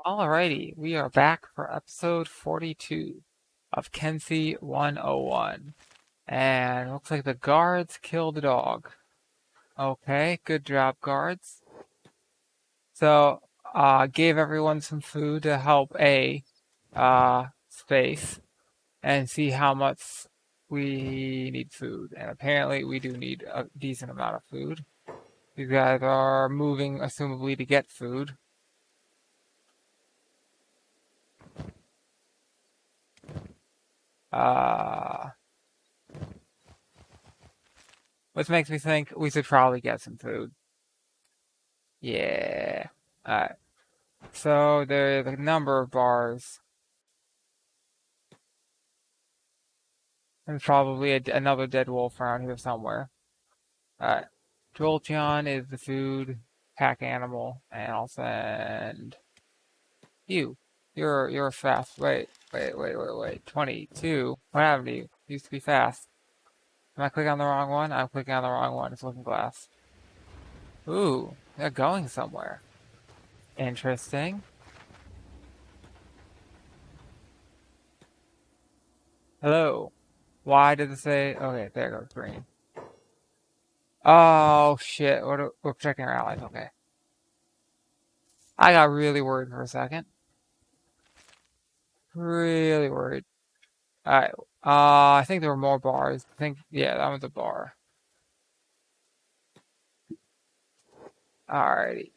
Alrighty, we are back for episode 42 of Kenshi 101. And looks like the guards killed the dog. Okay, good job, guards. So, gave everyone some food to help space and see how much we need food. And apparently we do need a decent amount of food. These guys are moving, assumably, to get food. Which makes me think we should probably get some food. Yeah. Alright. So there's a number of bars. And probably another dead wolf around here somewhere. Alright. Jolteon is the food pack animal. And I'll send you. You're fast. Wait. 22. What happened to you? You used to be fast. Am I clicking on the wrong one? I'm clicking on the wrong one. It's looking glass. Ooh, they're going somewhere. Interesting. Hello. Why did it say? Okay, there goes green. Oh shit! We're protecting our allies. Okay. I got really worried for a second. Really worried. All right. I think there were more bars. Yeah, that was a bar. Alrighty.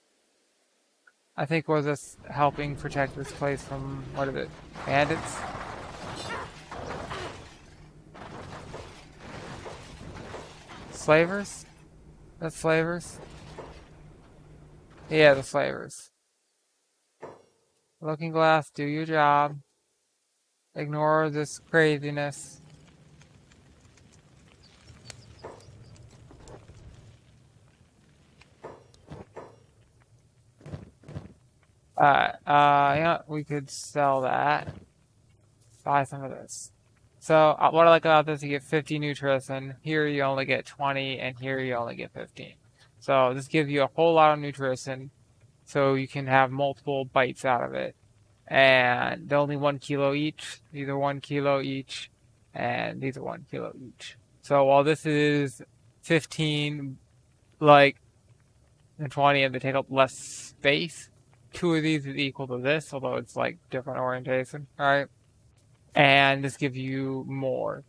I think we're just helping protect this place from what is it? Bandits. Slavers? That's slavers? Yeah, the slavers. Looking Glass, do your job. Ignore this craziness. Yeah, we could sell that. Buy some of this. So, what I like about this, you get 50 nutrition. Here you only get 20, and here you only get 15. So, this gives you a whole lot of nutrition, so you can have multiple bites out of it. And they're only 1 kilo each. These are 1 kilo each, and these are 1 kilo each. So, while this is 15, and 20, and they take up less space, 2 of these is equal to this, although it's different orientation, right? And this gives you more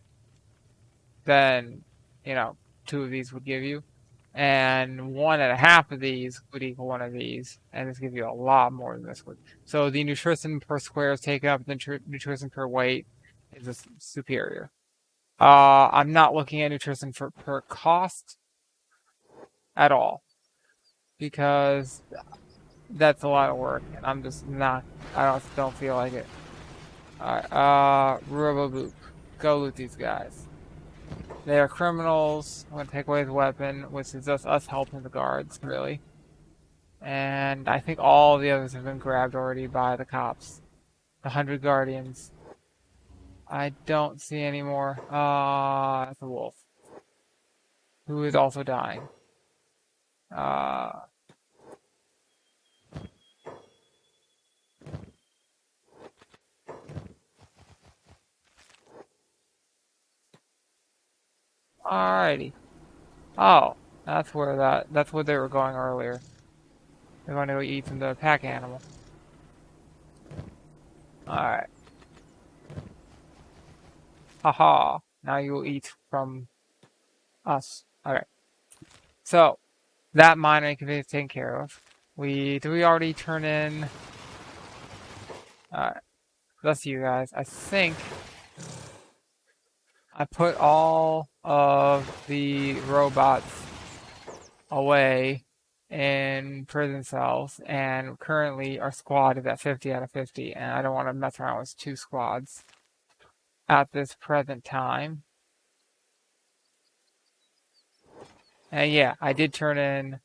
than 2 of these would give you, and 1.5 of these would equal 1 of these, and this gives you a lot more than this would. So the nutrition per square is taken up, the nutrition per weight is superior. I'm not looking at nutrition per cost at all, because that's a lot of work, and I'm just not. I don't feel like it. Alright, Roboboop. Go loot these guys. They are criminals. I'm gonna take away his weapon, which is just us helping the guards, really. And I think all the others have been grabbed already by the cops. The 100 guardians. I don't see any more. That's a wolf. Who is also dying. Alrighty. Oh, that's where they were going earlier. They're going to go eat from the pack animal. Alright. Haha. Now you will eat from us. Okay. So, that minor inconvenience taken care of. Did we already turn in? Alright. Let's see, you guys. I think I put all of the robots away in prison cells, and currently our squad is at 50 out of 50, and I don't want to mess around with 2 squads at this present time. And yeah, I did turn in.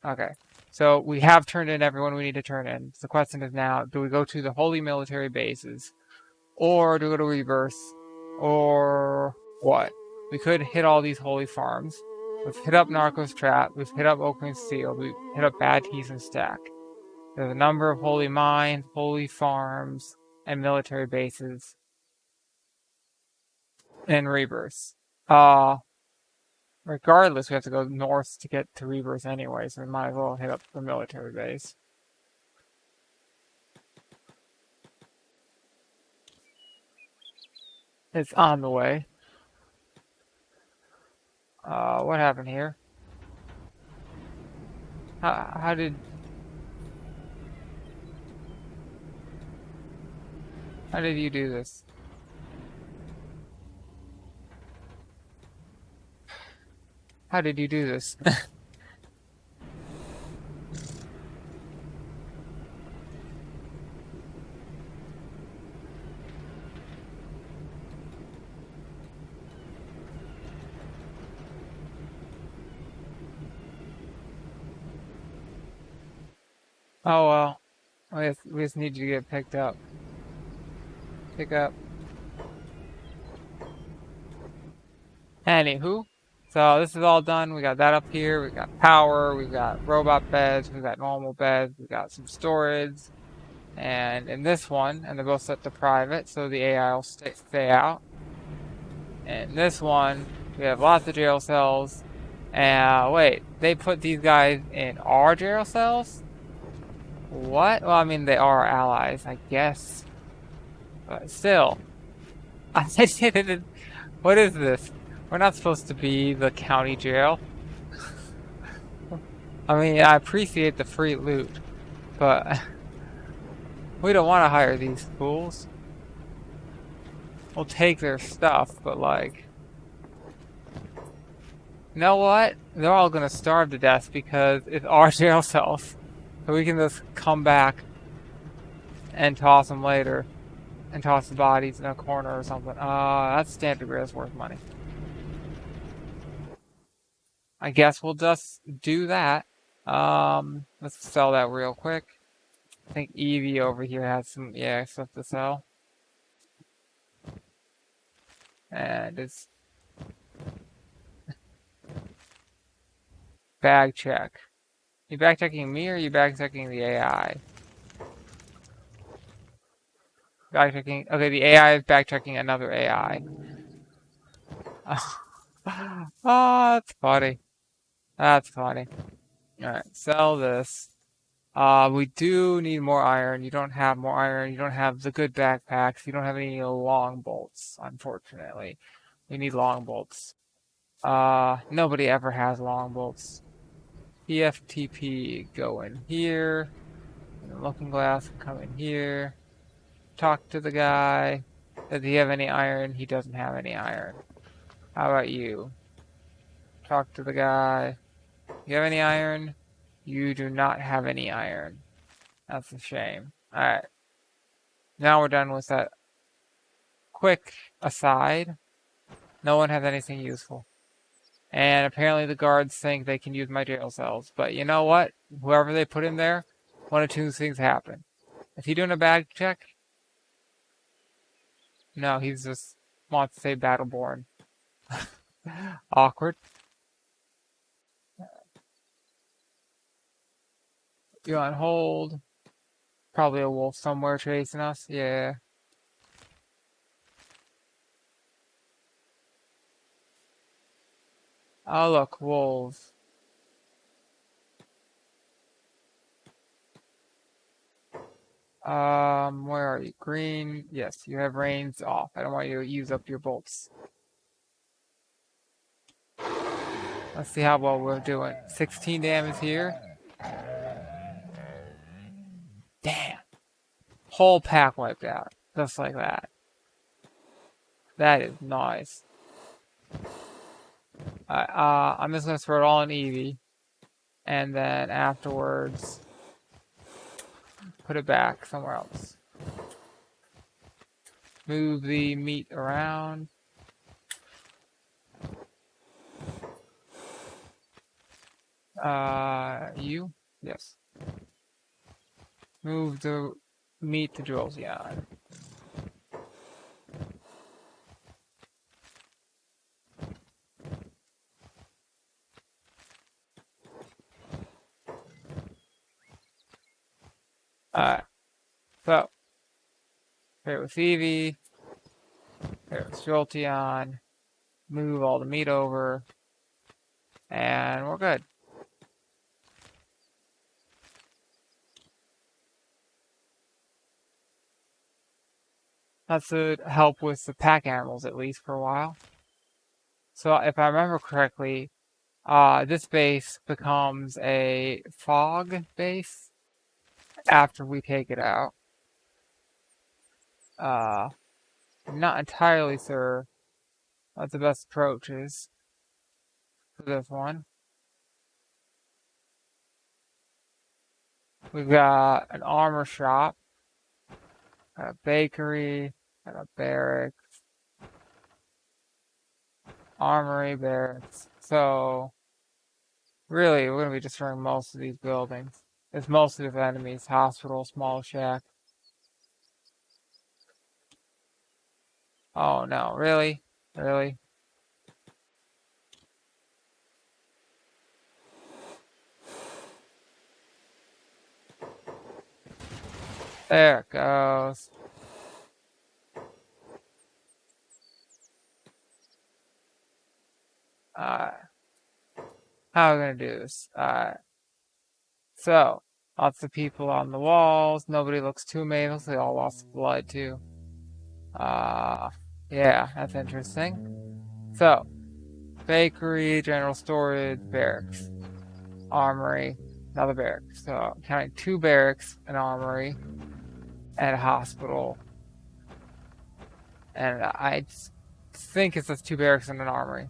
Okay. So we have turned in everyone we need to turn in. So the question is now, do we go to the holy military bases? Or do we go to Rebirth? Or what? We could hit all these holy farms. We've hit up Narcos Trap. We've hit up Oakland Steel. We've hit up Bad Teeth and Stack. There's a number of holy mines, holy farms, and military bases in Rebirth. Regardless, we have to go north to get to Rebirth anyway, so we might as well hit up the military base. It's on the way. What happened here? How did you do this? How did you do this? Oh well. We just need you to get picked up. Pick up. Anywho, so this is all done. We got that up here. We got power. We got robot beds. We got normal beds. We got some storage. And in this one, and they're both set to private, so the AI will stay out. And this one, we have lots of jail cells. And wait, they put these guys in our jail cells? What? Well, I mean, they are allies, I guess. But still. What is this? We're not supposed to be the county jail. I mean, I appreciate the free loot, but we don't want to hire these fools. We'll take their stuff, but like... You know what? They're all gonna starve to death because it's our jail cells. So we can just come back and toss them later. And toss the bodies in a corner or something. That's standard risk worth money. I guess we'll just do that. Let's sell that real quick. I think Evie over here has some, stuff to sell. And it's... Bag check. You bag checking me or you bag checking the AI? Bag checking... Okay, the AI is bag checking another AI. Oh, that's funny. That's funny. Alright, sell this. We do need more iron. You don't have more iron. You don't have the good backpacks. You don't have any long bolts, unfortunately. We need long bolts. Nobody ever has long bolts. EFTP, go in here. And the looking glass, come in here. Talk to the guy. Does he have any iron? He doesn't have any iron. How about you? Talk to the guy. You have any iron? You do not have any iron. That's a shame. Alright. Now we're done with that quick aside. No one has anything useful. And apparently the guards think they can use my jail cells. But you know what? Whoever they put in there, one of two things happen. Is he doing a bag check? No, he's just wants to say Battleborn. Awkward. You on hold. Probably a wolf somewhere chasing us. Yeah. Oh look, wolves. Where are you? Green. Yes, you have reins off. I don't want you to use up your bolts. Let's see how well we're doing. 16 damage here. Damn. Whole pack wiped out. Just like that. That is nice. I'm just gonna throw it all in Eevee. And then afterwards, put it back somewhere else. Move the meat around. You? Yes. Move the meat to Joel's yard. Alright, so, here with Evie, here with Jolteon, move all the meat over, and we're good. That should help with the pack animals at least for a while. So if I remember correctly, this base becomes a fog base after we take it out. I'm not entirely sure what the best approach is for this one. We've got an armor shop, a bakery, and a barracks, armory, barracks. So really, we're going to be destroying most of these buildings. It's mostly the enemies, hospital, small shack. Oh no, really? Really? There it goes. Alright. How are we going to do this? Alright. So, lots of people on the walls. Nobody looks too amazing. They all lost blood too. Yeah, that's interesting. So, bakery, general storage, barracks, armory, another barracks. So, counting 2 barracks, an armory, and a hospital. And I think it's just 2 barracks and an armory.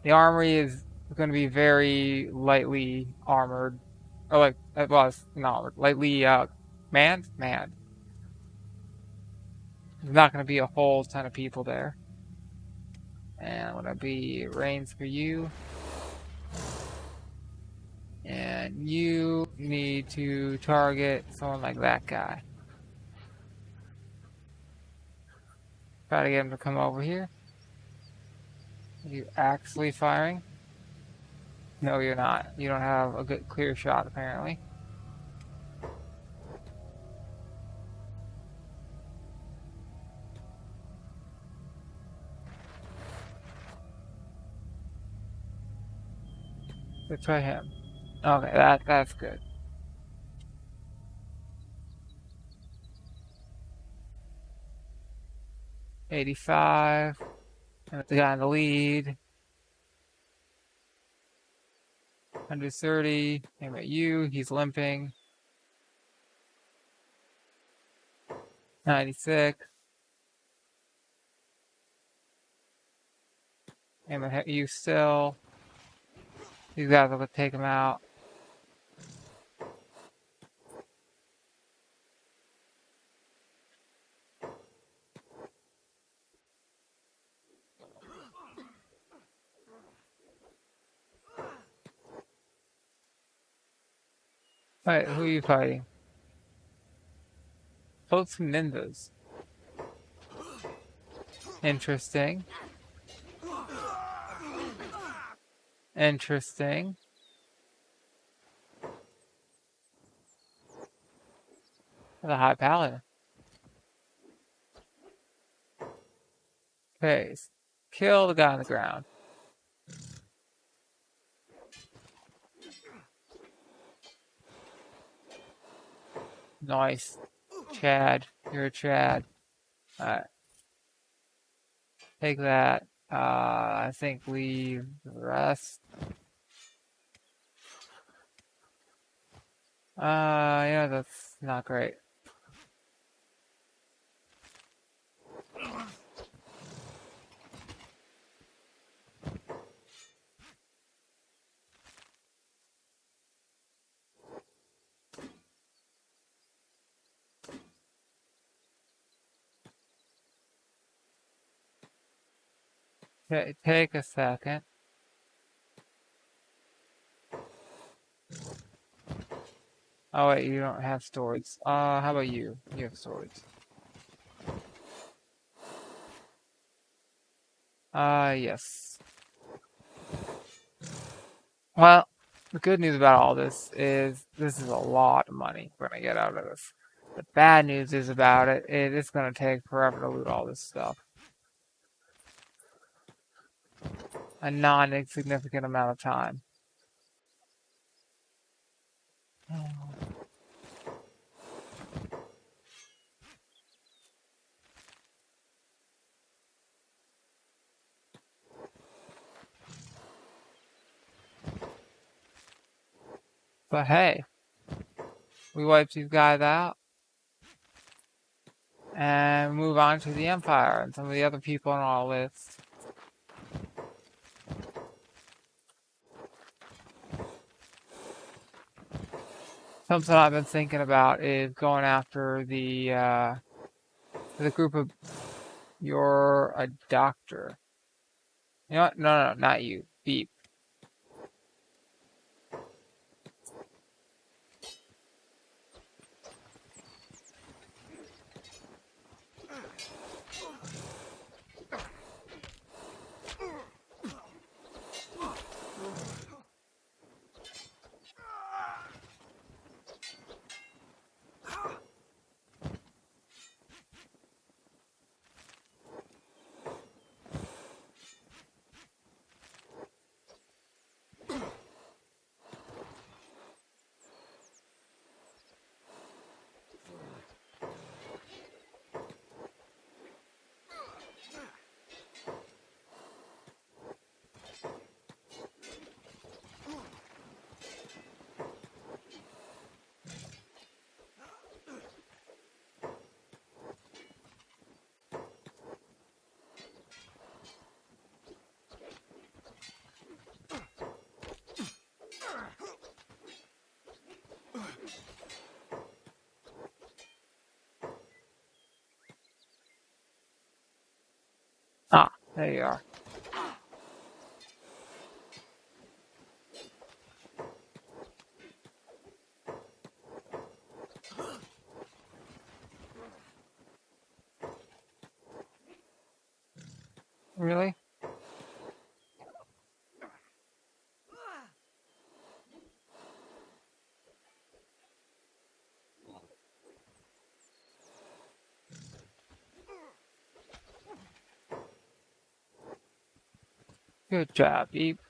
The armory is going to be very lightly armored. Or like, it was not armored. Lightly, manned? Manned. There's not going to be a whole ton of people there. And I'm going to be reins for you. And you need to target someone like that guy. Try to get him to come over here. Are you actually firing? No, you're not. You don't have a good clear shot, apparently. Let's try him. Okay, that's good. $85. And the guy in the lead. 130. Aim at you. He's limping. 96. Aim at you still. These guys are going to take him out. Wait, who are you fighting? Both some ninjas. Interesting. Interesting. The high paladin. Okay, kill the guy on the ground. Nice. Chad. You're a Chad. Alright. Take that. I think leave the rest. Yeah, that's not great. Okay, take a second. Oh wait, you don't have swords. How about you? You have swords. Yes. Well, the good news about all this is a lot of money we're gonna get out of this. The bad news is about it, it is going to take forever to loot all this stuff. A non-insignificant amount of time. But hey, we wipe these guys out and move on to the Empire and some of the other people on our list. Something I've been thinking about is going after the group of... You're a doctor. You know what? No, not you. Beep. Ah, there you are. Really? Good job, Beep.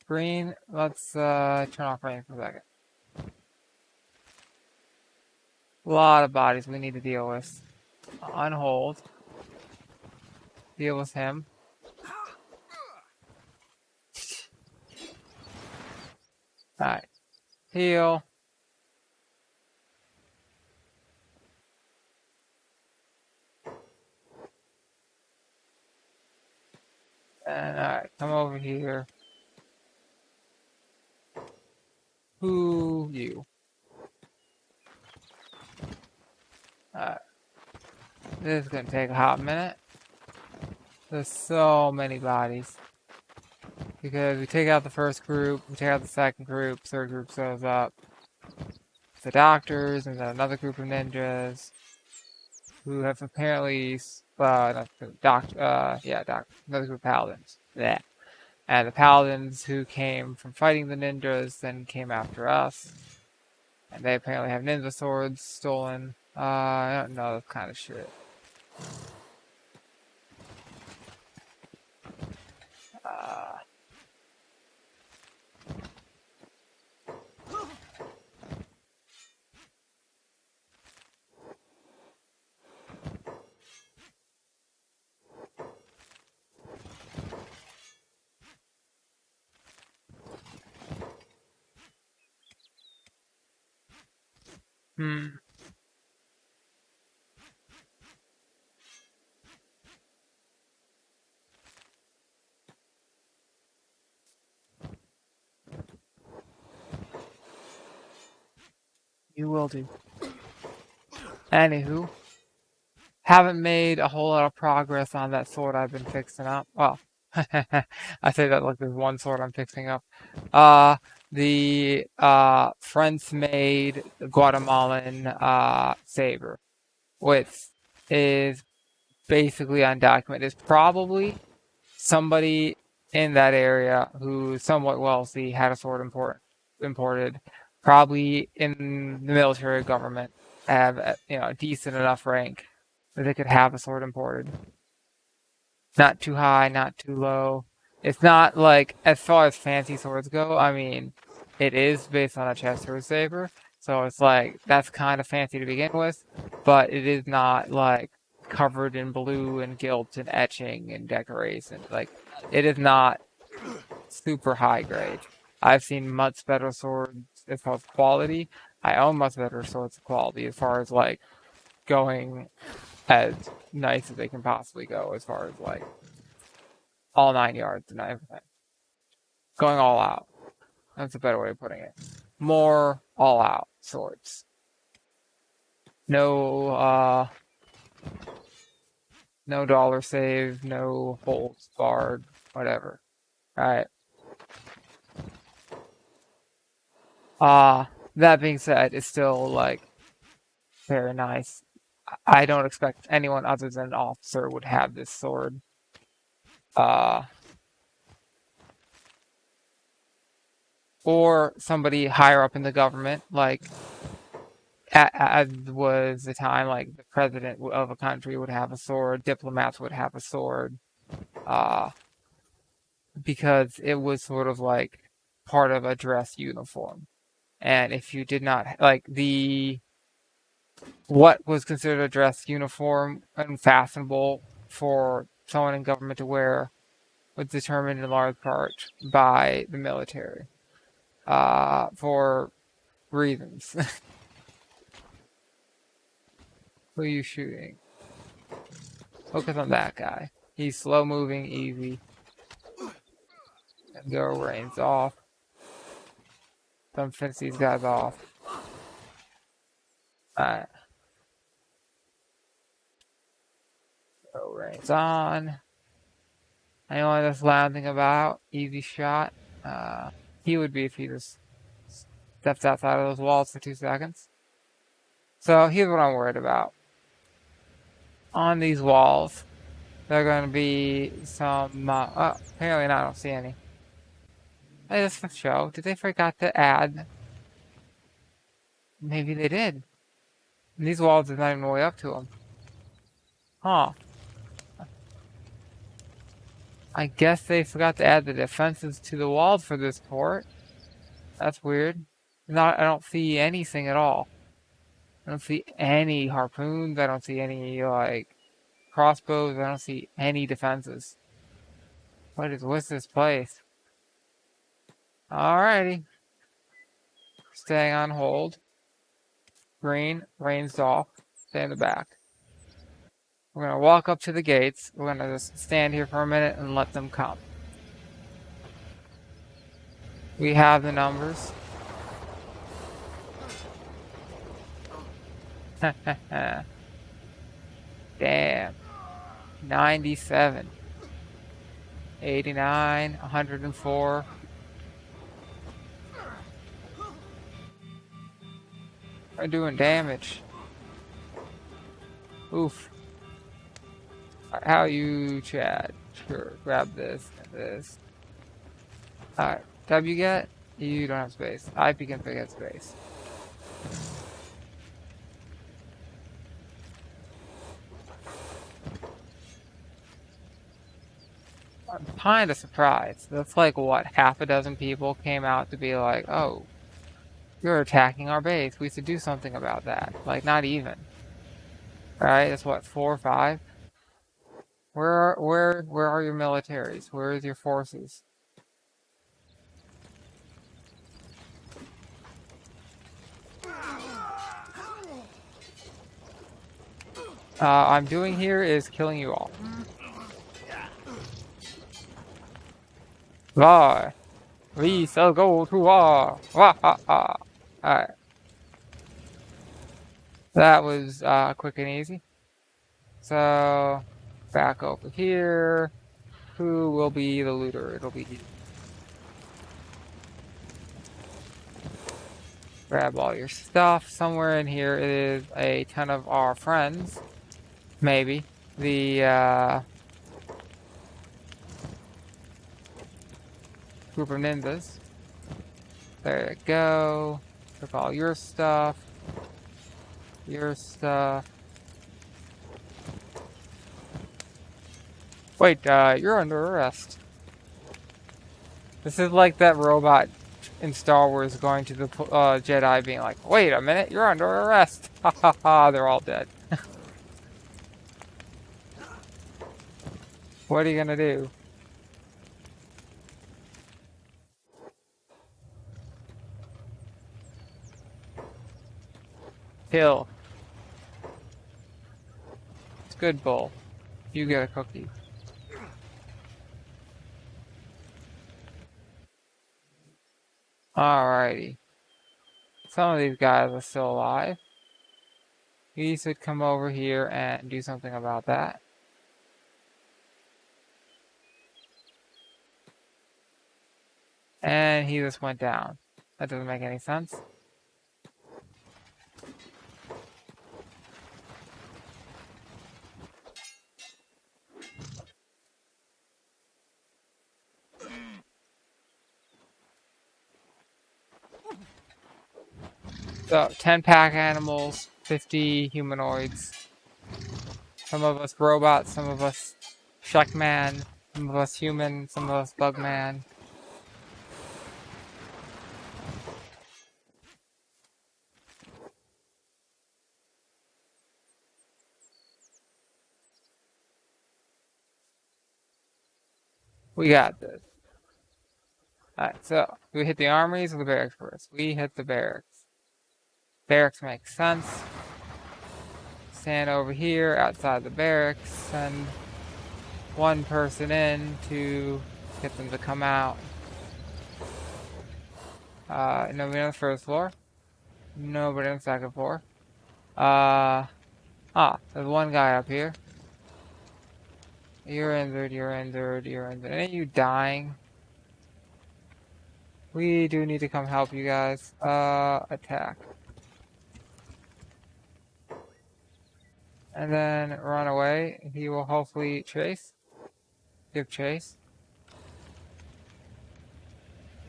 Green, let's turn off rain for a second. A lot of bodies we need to deal with. Unhold. Deal with him. Alright. Heal. And alright, come over here. Who you? Alright. This is gonna take a hot minute. There's so many bodies. Because we take out the first group, we take out the second group, third group shows up. The doctors, and then another group of ninjas who have apparently, another group of paladins. Yeah. And the paladins who came from fighting the ninjas then came after us. And they apparently have ninja swords stolen. I don't know, that kind of shit. You will do. Anywho, haven't made a whole lot of progress on that sword I've been fixing up. Well, I say that like there's one sword I'm fixing up. The French-made Guatemalan saber, which is basically undocumented. It's probably somebody in that area who's somewhat wealthy had a sword imported, probably in the military government, have a decent enough rank that they could have a sword imported. Not too high, not too low. It's not like, as far as fancy swords go, I mean, it is based on a chest saber, so it's like, that's kind of fancy to begin with, but it is not like covered in blue and gilt and etching and decoration. Like, it is not super high grade. I've seen much better swords as far as quality. I own much better swords of quality as far as like going as nice as they can possibly go, as far as like all 9 yards and everything. Going all out. That's a better way of putting it. More all out swords. No dollar save, no holds barred, whatever. Alright. That being said, it's still like very nice. I don't expect anyone other than an officer would have this sword. Or somebody higher up in the government, like as was the time, like the president of a country would have a sword, diplomats would have a sword, because it was sort of like part of a dress uniform. And if you did not like what was considered a dress uniform and fashionable for someone in government to wear was determined in large part by the military, for reasons. Who are you shooting? Focus on that guy. He's slow moving, easy. And go reins off. Don't finish these guys off. Alright. Go reins on. Anyone that's lounging about, easy shot. He would be if he just steps outside of those walls for 2 seconds. So here's what I'm worried about. On these walls, there are going to be some, apparently not, I don't see any. Hey, that's for show. Did they forget to add? Maybe they did. And these walls are not even way up to them. Huh. I guess they forgot to add the defenses to the walls for this port. That's weird. I don't see anything at all. I don't see any harpoons. I don't see any, like, crossbows. I don't see any defenses. What's this place? Alrighty. Staying on hold. Green, reins off. Stay in the back. We're going to walk up to the gates. We're going to just stand here for a minute and let them come. We have the numbers. Damn. 97. 89. 104. We're doing damage. Oof. How you, Chad? Sure, grab this and this. Alright, W get? You don't have space. I can get space. I'm kinda surprised. That's like, what, half a dozen people came out to be like, oh, you're attacking our base. We should do something about that. Like, not even. Alright, that's what, 4 or 5? Where are your militaries? Where is your forces? I'm doing here is killing you all. War! We shall go to war! Wah ha ha! Alright. That was quick and easy. So, back over here. Who will be the looter? It'll be you. Grab all your stuff. Somewhere in here is a ton of our friends. Maybe. The group of ninjas. There you go. Took all your stuff. Your stuff. Wait, you're under arrest. This is like that robot in Star Wars going to the Jedi being like, wait a minute, you're under arrest. Ha ha ha, they're all dead. What are you gonna do? Kill. It's good, Bull. You get a cookie. Alrighty. Some of these guys are still alive. He should come over here and do something about that. And he just went down. That doesn't make any sense. So, 10 pack animals, 50 humanoids. Some of us robots, some of us Shuckman, some of us human, some of us Bugman. We got this. Alright, so we hit the armories or the barracks first? We hit the barracks. Barracks makes sense. Stand over here outside the barracks, send one person in to get them to come out. Nobody on the first floor. Nobody on the second floor. There's one guy up here. You're injured, you're injured, you're injured. Ain't you dying? We do need to come help you guys. Attack. And then run away. He will hopefully chase. Give chase.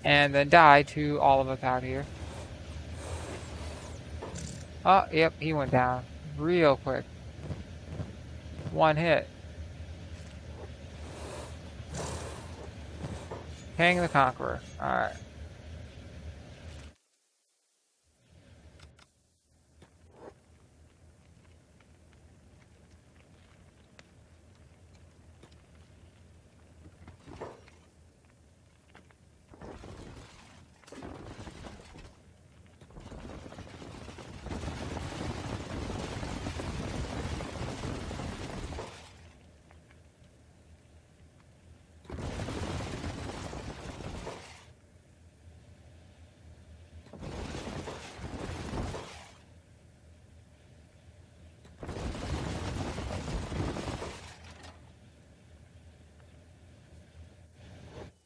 And then die to all of us out here. Oh, yep, he went down. Real quick. One hit. Kang the Conqueror. Alright.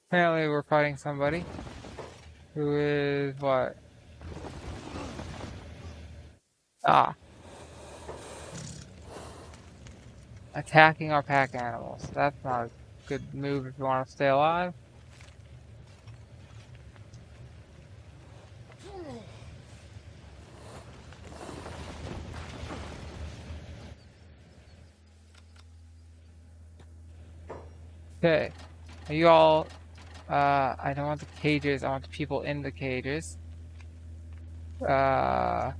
Apparently we're fighting somebody who is what? Attacking our pack animals. That's not a good move if you want to stay alive. Okay. Are you all I don't want the cages, I want the people in the cages. Right.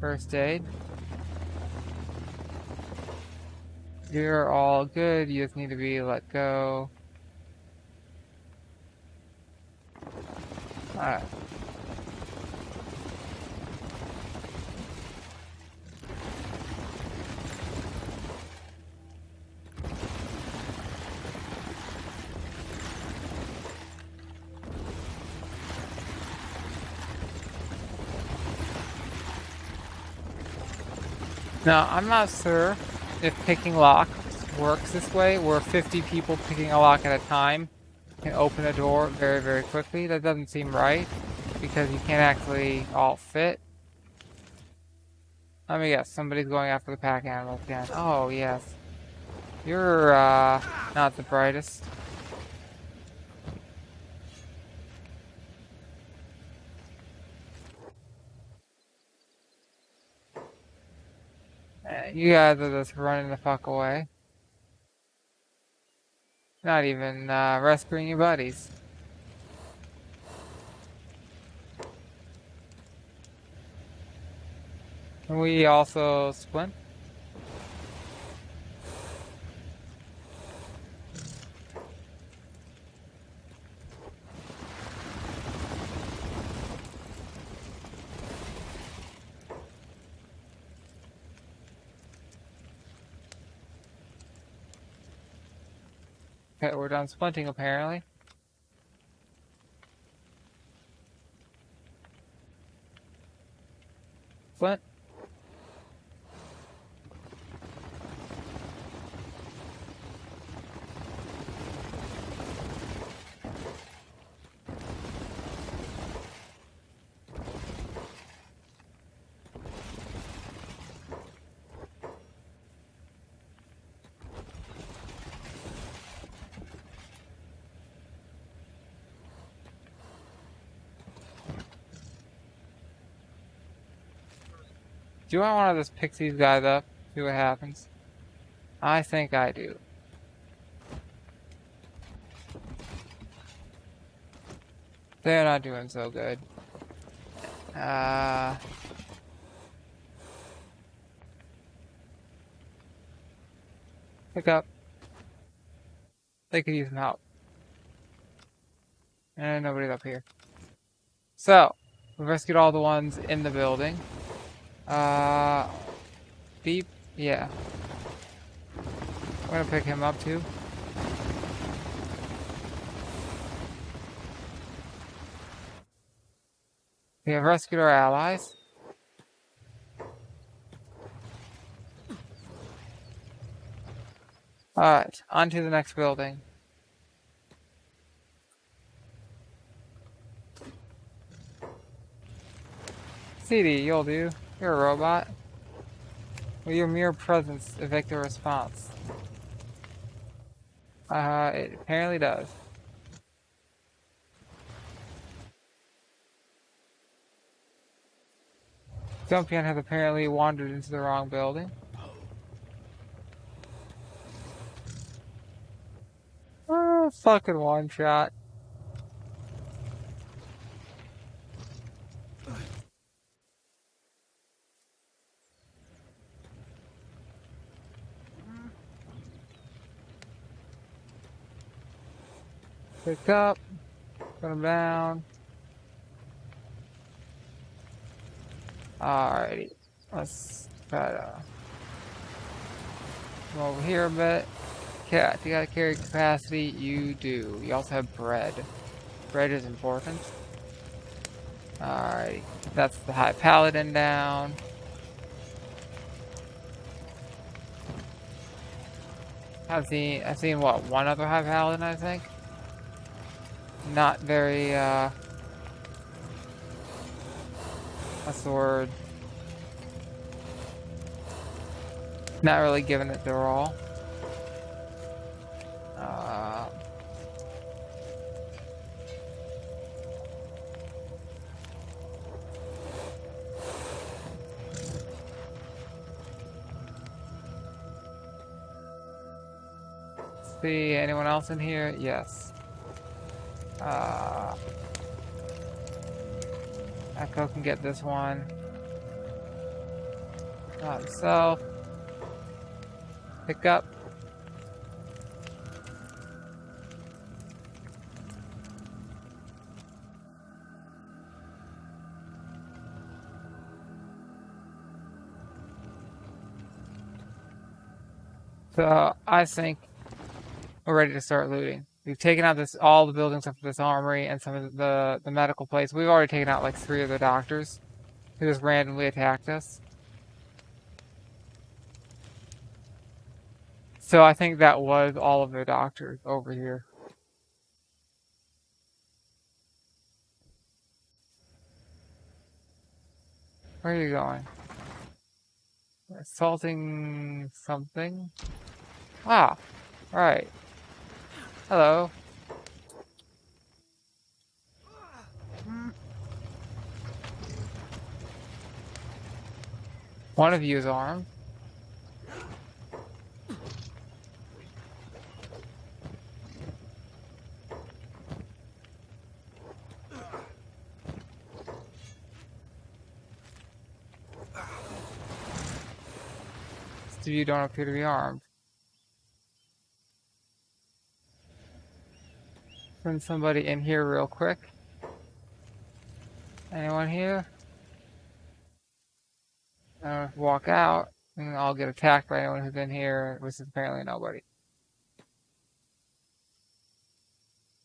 First aid. You're all good, you just need to be let go. Alright. Now, I'm not sure if picking locks works this way, where 50 people picking a lock at a time can open a door very, very quickly. That doesn't seem right, because you can't actually all fit. Let me guess, somebody's going after the pack animals again. Oh, yes. You're, not the brightest. You guys are just running the fuck away. Not even rescuing your buddies. Can we also splint? Okay, we're done splinting apparently. Splint. Do I want to just pick these guys up? See what happens? I think I do. They're not doing so good. Pick up. They could use some help. And nobody's up here. So, we've rescued all the ones in the building. Beep. Yeah. I'm gonna pick him up too. We have rescued our allies. Alright, on to the next building. CD, you'll do. You're a robot. Will your mere presence evict a response? It apparently does. Jumpion has apparently wandered into the wrong building. Oh, fucking one shot. Pick up. Put him down. Alrighty. Let's try to come over here a bit. Cat, you got carry capacity? You do. You also have bread. Bread is important. Alright. That's the high paladin down. I've seen what, one other high paladin, I think? Not very, what's the word? Not really giving it their all. See anyone else in here? Yes. Echo can get this one. Not himself. Pick up. So I think we're ready to start looting. We've taken out all the buildings up to this armory and some of the medical place. We've already taken out like 3 of the doctors who just randomly attacked us. So I think that was all of the doctors over here. Where are you going? Assaulting something? Ah, right. Hello. One of you is armed. Most of you don't appear to be armed. Send somebody in here real quick. Anyone here? Walk out, and I'll get attacked by anyone who's in here, which is apparently nobody.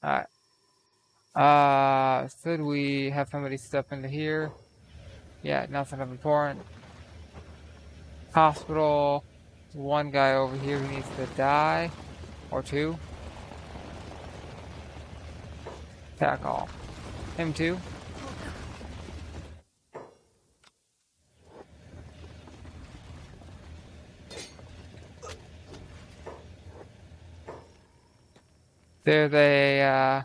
Alright. Should we have somebody step into here? Yeah, nothing of importance. Hospital. One guy over here who needs to die. Or two. Attack all. Him too. There's a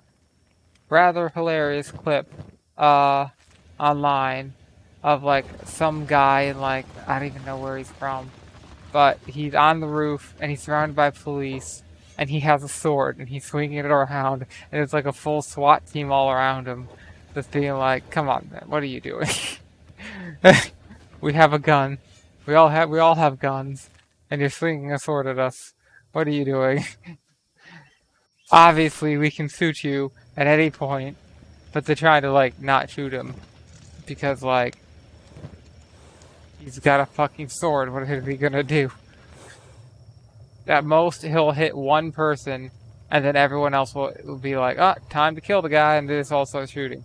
rather hilarious clip online of like some guy in like, I don't even know where he's from, but he's on the roof and he's surrounded by police and he has a sword and he's swinging it around and it's like a full SWAT team all around him just being like, come on man, what are you doing? We have a gun. We all have guns and you're swinging a sword at us. What are you doing? Obviously, we can shoot you at any point, but they're trying to, like, not shoot him. Because, like, he's got a fucking sword. What is he gonna do? At most, he'll hit one person, and then everyone else will be like, ah, time to kill the guy, and they just all start shooting.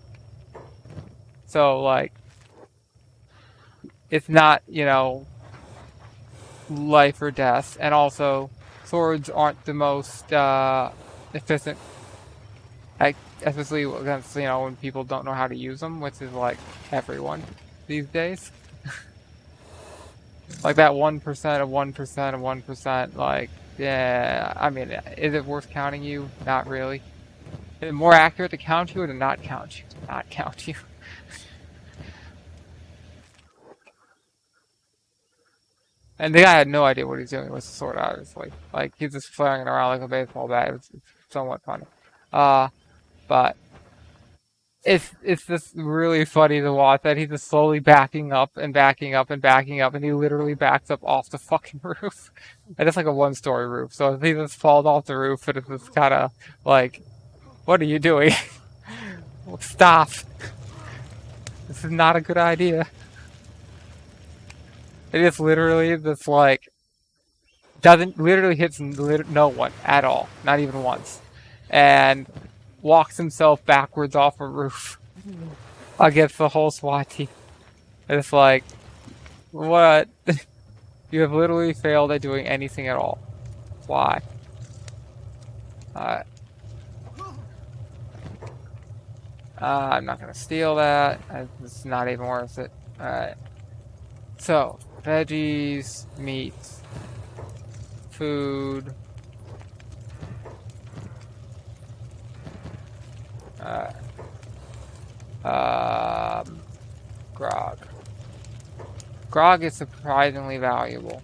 So, like, it's not, you know, life or death. And also, swords aren't the most, efficient, especially against, you know, when people don't know how to use them, which is like everyone these days. Like that 1% of 1% of 1%, like, yeah, I mean, is it worth counting you? Not really. Is it more accurate to count you or to not count you? To not count you. And the guy had no idea what he's doing with the sword, obviously. Like, he's just flaring it around like a baseball bat. It's somewhat funny. But it's just really funny to watch that he's just slowly backing up and backing up and backing up, and he literally backs up off the fucking roof. And it's like a one-story roof, so if he just falls off the roof, and it's just kind of like, what are you doing? Stop. This is not a good idea. It is literally just like, literally hits no one at all, not even once. And walks himself backwards off a roof against the whole SWAT team. It's like, what? You have literally failed at doing anything at all. Why? I'm not gonna steal that. It's not even worth it. Alright. So, veggies, meat, food. Grog. Grog is surprisingly valuable.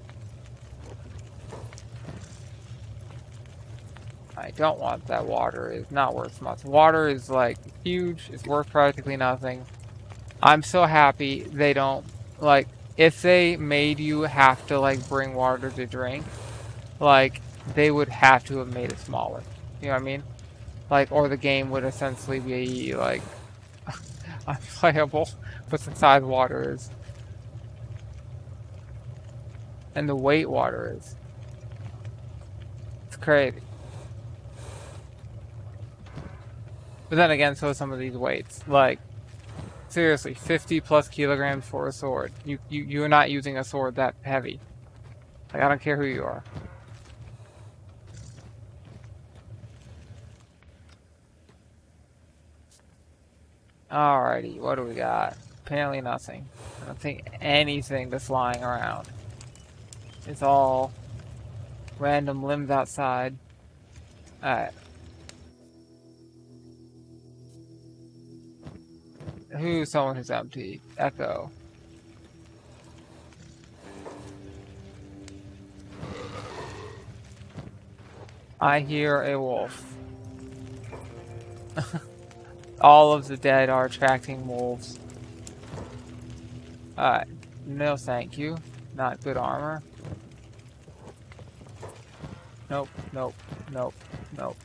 I don't want that. Water is not worth much. Water is like huge. It's worth practically nothing. I'm so happy they don't, like, if they made you have to like bring water to drink, like they would have to have made it smaller. You know what I mean? Like, or the game would essentially be like unplayable with the size water is. And the weight water is. It's crazy. But then again, so some of these weights. Like, seriously, 50 plus kilograms for a sword. You're not using a sword that heavy. Like, I don't care who you are. Alrighty, what do we got? Apparently nothing. I don't think anything that's lying around. It's all random limbs outside. Alright. Who's someone who's empty? Echo. I hear a wolf. All of the dead are attracting wolves. Alright. No thank you. Not good armor. Nope, nope, nope, nope.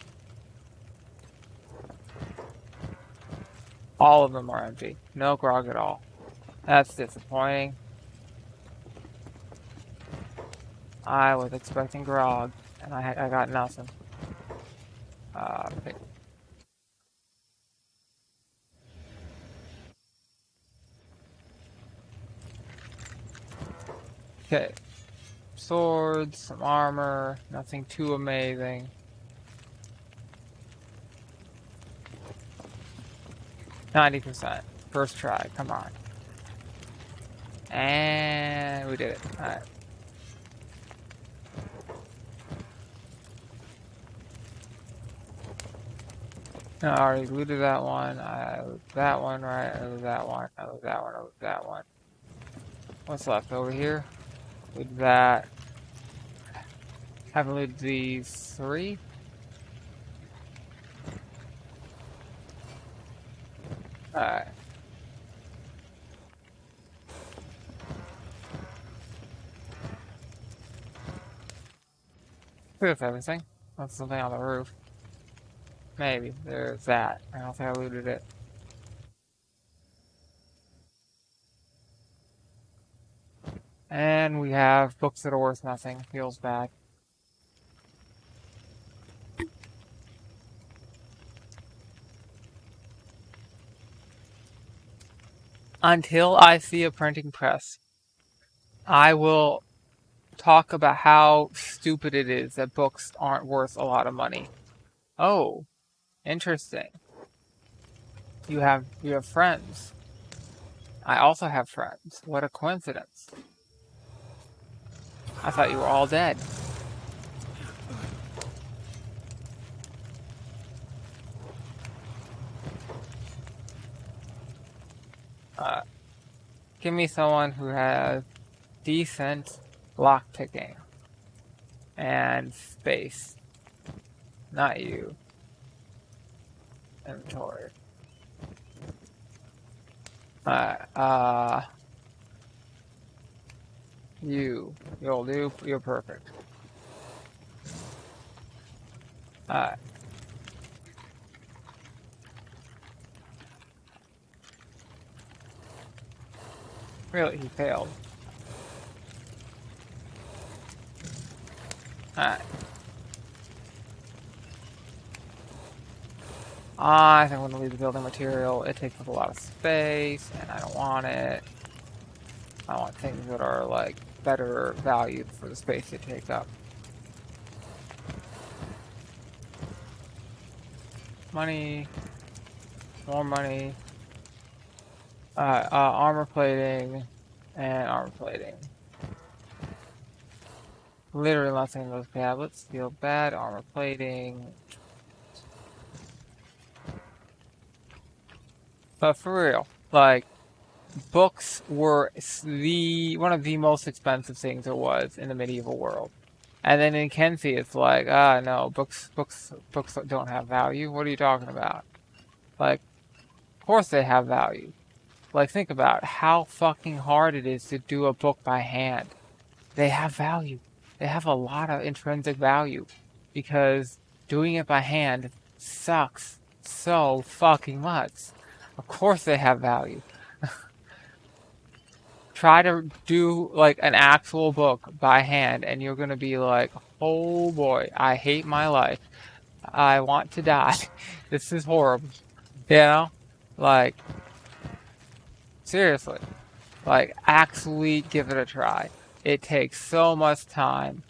All of them are empty. No grog at all. That's disappointing. I was expecting grog, and I got nothing. Okay. Okay. Swords, some armor, nothing too amazing. %. First try, come on. And we did it. Alright. I already looted that one. I looted that one, right? I looted that one. I looted that one. I looted that one. What's left over here? Looted that. Haven't looted these 3. Alright. That's everything. That's something on the roof. Maybe. There's that. I don't think I looted it. And we have books that are worth nothing. Feels bad. Until I see a printing press, I will talk about how stupid it is that books aren't worth a lot of money. Oh, interesting. You have friends. I also have friends. What a coincidence. I thought you were all dead. Give me someone who has decent lockpicking and space. Not you. Inventory. You'll do. You're perfect. Really, he failed. Alright. I think I'm going to leave the building material. It takes up a lot of space, and I don't want it. I want things that are, like, better valued for the space they take up. Money. More money. Armor plating. And armor plating. Literally nothing in those tablets. Feel bad. Armor plating. But for real, like, books were one of the most expensive things there was in the medieval world. And then in kenshi, it's like, no, books don't have value. What are you talking about? Like, of course they have value. Like, think about how fucking hard it is to do a book by hand. They have value. They have a lot of intrinsic value. Because doing it by hand sucks so fucking much. Of course they have value. Try to do, like, an actual book by hand, and you're gonna be like, oh boy, I hate my life. I want to die. This is horrible. You know? Like, seriously. Like, actually give it a try. It takes so much time.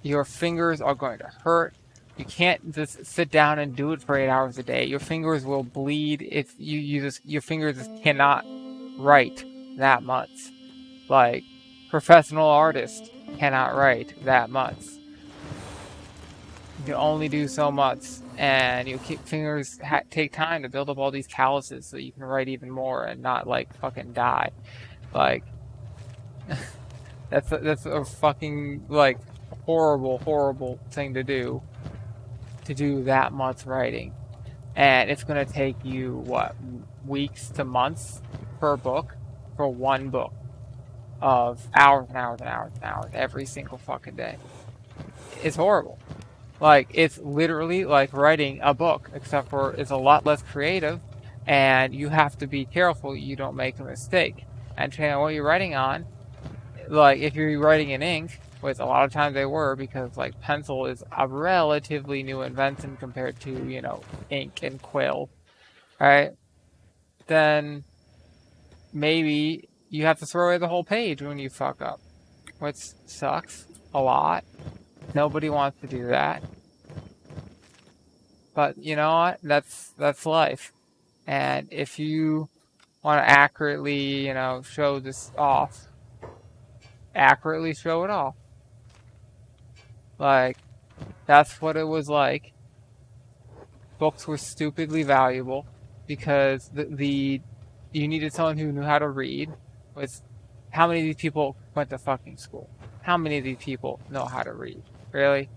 Your fingers are going to hurt. You can't just sit down and do it for 8 hours a day. Your fingers will bleed if your fingers just cannot write that much. Like, professional artists cannot write that much. You can only do so much, and your fingers take time to build up all these calluses so you can write even more and not, like, fucking die. Like, that's a fucking, like, horrible thing to do that much writing. And it's gonna take you, what, weeks to months per book for one book of hours and hours and hours and hours every single fucking day. It's horrible. Like, it's literally like writing a book, except for it's a lot less creative, and you have to be careful you don't make a mistake. And depending on what you're writing on, like if you're writing in ink, which a lot of times they were, because like pencil is a relatively new invention compared to, you know, ink and quill, right? Then maybe you have to throw away the whole page when you fuck up, which sucks a lot. Nobody wants to do that. But you know what? That's life. And if you want to accurately, you know, show this off, accurately show it off. Like, that's what it was like. Books were stupidly valuable because the you needed someone who knew how to read. Was how many of these people went to fucking school? How many of these people know how to read? Really?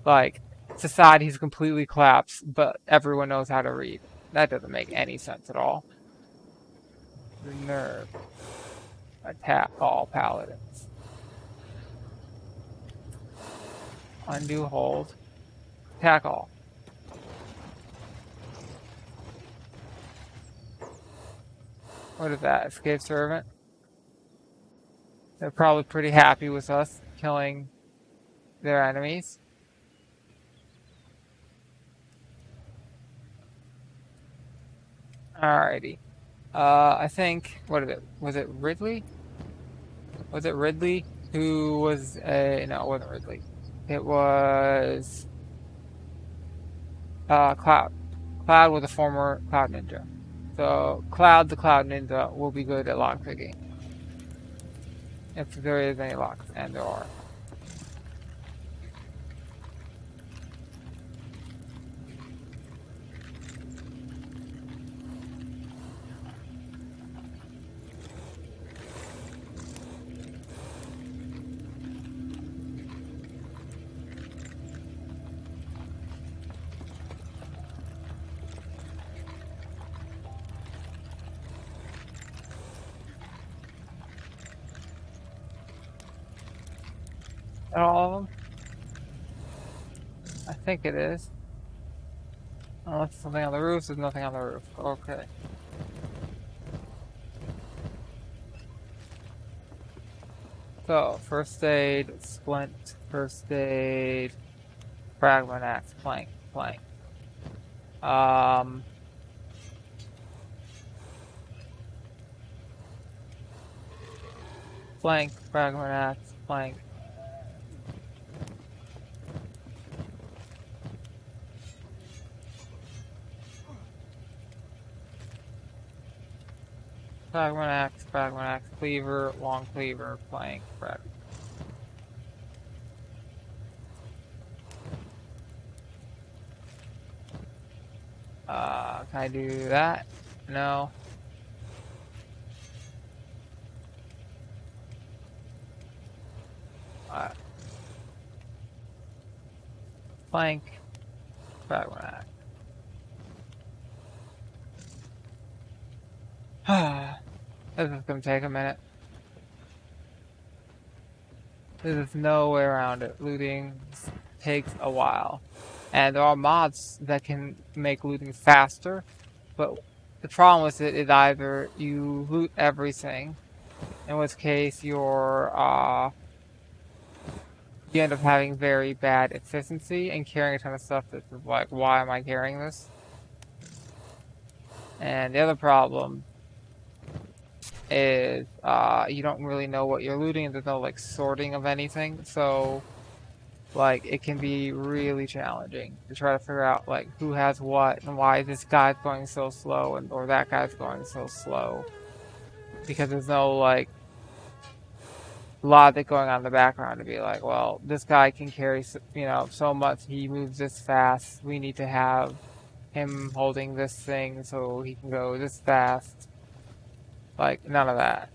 Like, society's completely collapsed, but everyone knows how to read. That doesn't make any sense at all. The nerve. Attack all paladins. Undo hold. Attack all. What is that? Escape servant? They're probably pretty happy with us killing their enemies. Alrighty. I think, what is it? Was it Ridley? Was it Ridley who was a, no, it wasn't Ridley. It was, Cloud. Cloud was a former Cloud Ninja. So, Cloud the Cloud Ninja will be good at lockpicking. If there is any locks, and there are. All of them? I think it is. Unless there's something on the roof, there's nothing on the roof. Okay. So, first aid, splint, first aid, fragment axe, plank, plank. Plank, fragment axe, plank. Fragment axe, cleaver, long cleaver, plank, fragment. Can I do that? No. Plank, fragment axe. This is gonna take a minute. There's no way around it. Looting takes a while. And there are mods that can make looting faster, but the problem with it is either you loot everything, in which case you end up having very bad efficiency and carrying a ton of stuff that's like, why am I carrying this? And the other problem is you don't really know what you're looting and there's no like sorting of anything, so like it can be really challenging to try to figure out like who has what and why this guy's going so slow and or that guy's going so slow, because there's no like logic going on in the background to be like, well, this guy can carry, you know, so much, he moves this fast, we need to have him holding this thing so he can go this fast. Like, none of that.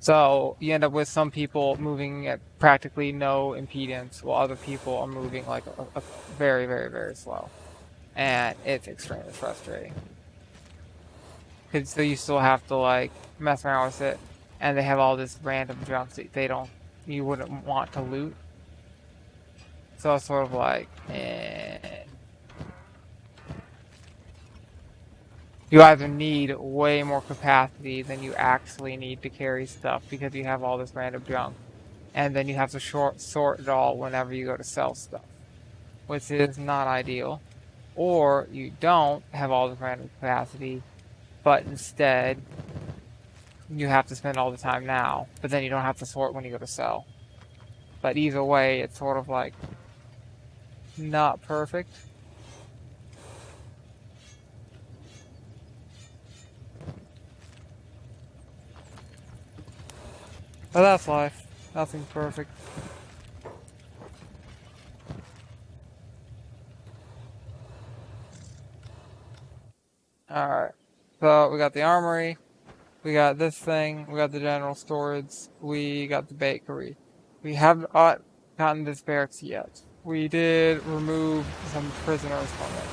So you end up with some people moving at practically no impedance, while other people are moving like a very, very, very slow. And it's extremely frustrating. So you still have to like mess around with it, and they have all this random junk that you wouldn't want to loot. So it's sort of like, you either need way more capacity than you actually need to carry stuff because you have all this random junk, and then you have to sort it all whenever you go to sell stuff, which is not ideal. Or you don't have all this random capacity, but instead you have to spend all the time now, but then you don't have to sort when you go to sell. But either way, it's sort of like not perfect. But that's life. Nothing's perfect. Alright. So we got the armory. We got this thing. We got the general storage. We got the bakery. We haven't gotten this barracks yet. We did remove some prisoners from it,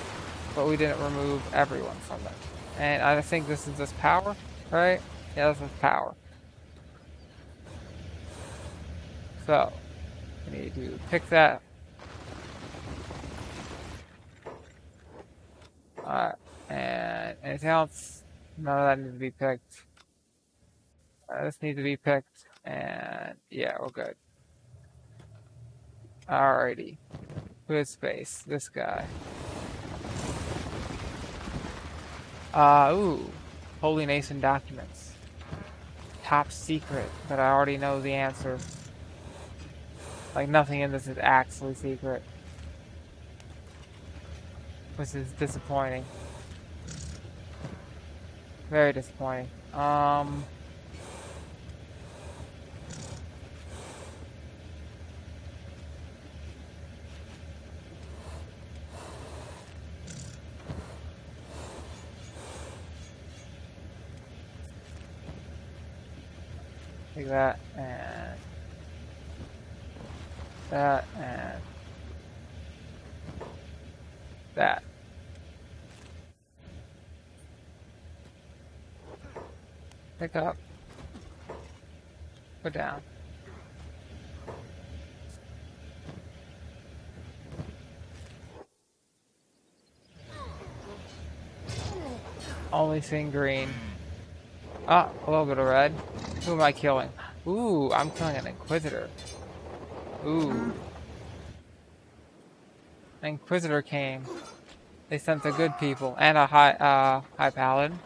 but we didn't remove everyone from it. And I think this is just power, right? Yeah, this is power. So, we need to pick that. Alright, and anything else? None of that needs to be picked. This needs to be picked, and yeah, we're good. Alrighty. Good space. This guy. Ooh. Holy Nation documents. Top secret, but I already know the answer. Like, nothing in this is actually secret. Which is disappointing. Very disappointing. Take that, and that, and that. Pick up. Put down. Only seeing green. Ah, a little bit of red. Who am I killing? Ooh, I'm killing an Inquisitor. Ooh. An Inquisitor came. They sent the good people. And a high paladin.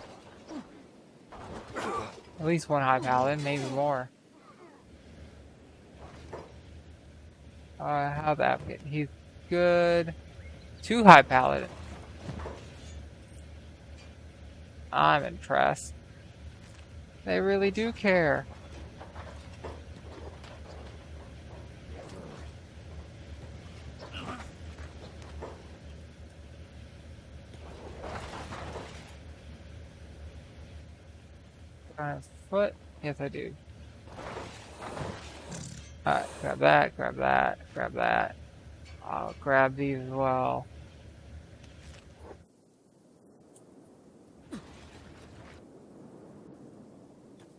At least one high paladin, maybe more. How'd that get? He's good. 2 high paladin. I'm impressed. They really do care. Foot? Yes, I do. Alright, grab that, grab that, grab that. I'll grab these as well.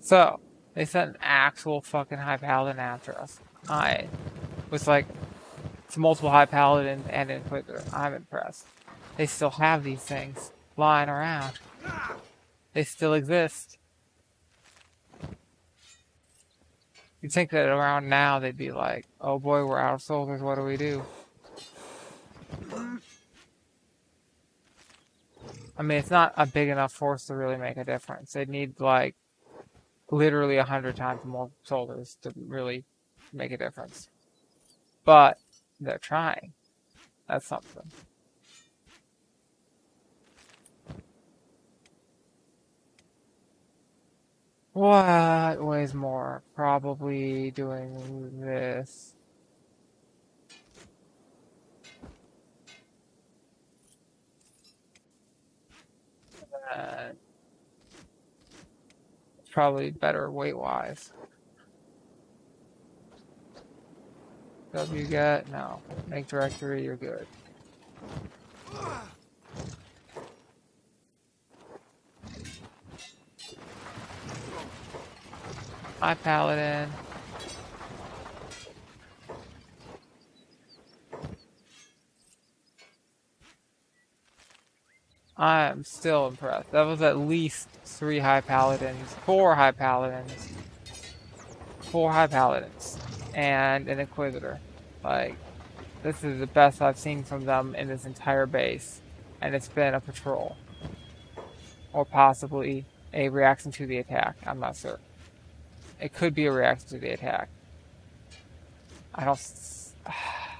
So, they sent an actual fucking high paladin after us. I was like, it's multiple high paladins and an Inquisitor. I'm impressed. They still have these things lying around. They still exist. You'd think that around now they'd be like, oh boy, we're out of soldiers, what do we do? I mean, it's not a big enough force to really make a difference. They'd need like literally 100 times more soldiers to really make a difference. But they're trying. That's something. What weighs more? Probably doing this. It's probably better weight-wise. W get? No. Make directory, you're good. Hi, Paladin. I'm still impressed. That was at least 3 high paladins, 4 high paladins, 4 high paladins, and an inquisitor. Like, this is the best I've seen from them in this entire base, and it's been a patrol, or possibly a reaction to the attack. I'm not sure. It could be a reaction to the attack. I don't,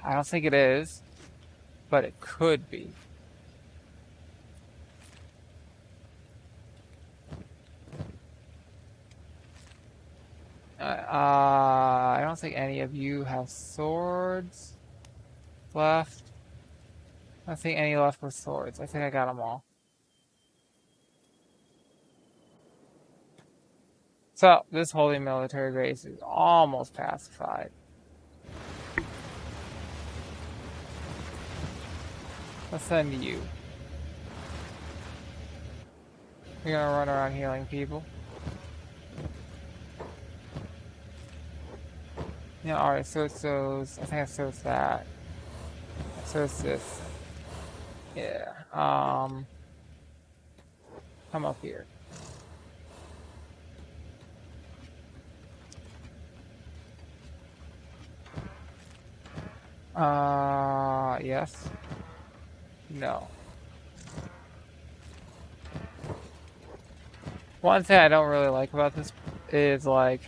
I don't think it is, but it could be. I don't think any of you have swords left. I don't think any left with swords. I think I got them all. So, this holy military base is almost pacified. Let's send you. You're gonna run around healing people. Yeah, alright, so it's those. I think I searched that. I searched this. Yeah. Come up here. Yes. No. One thing I don't really like about this is like,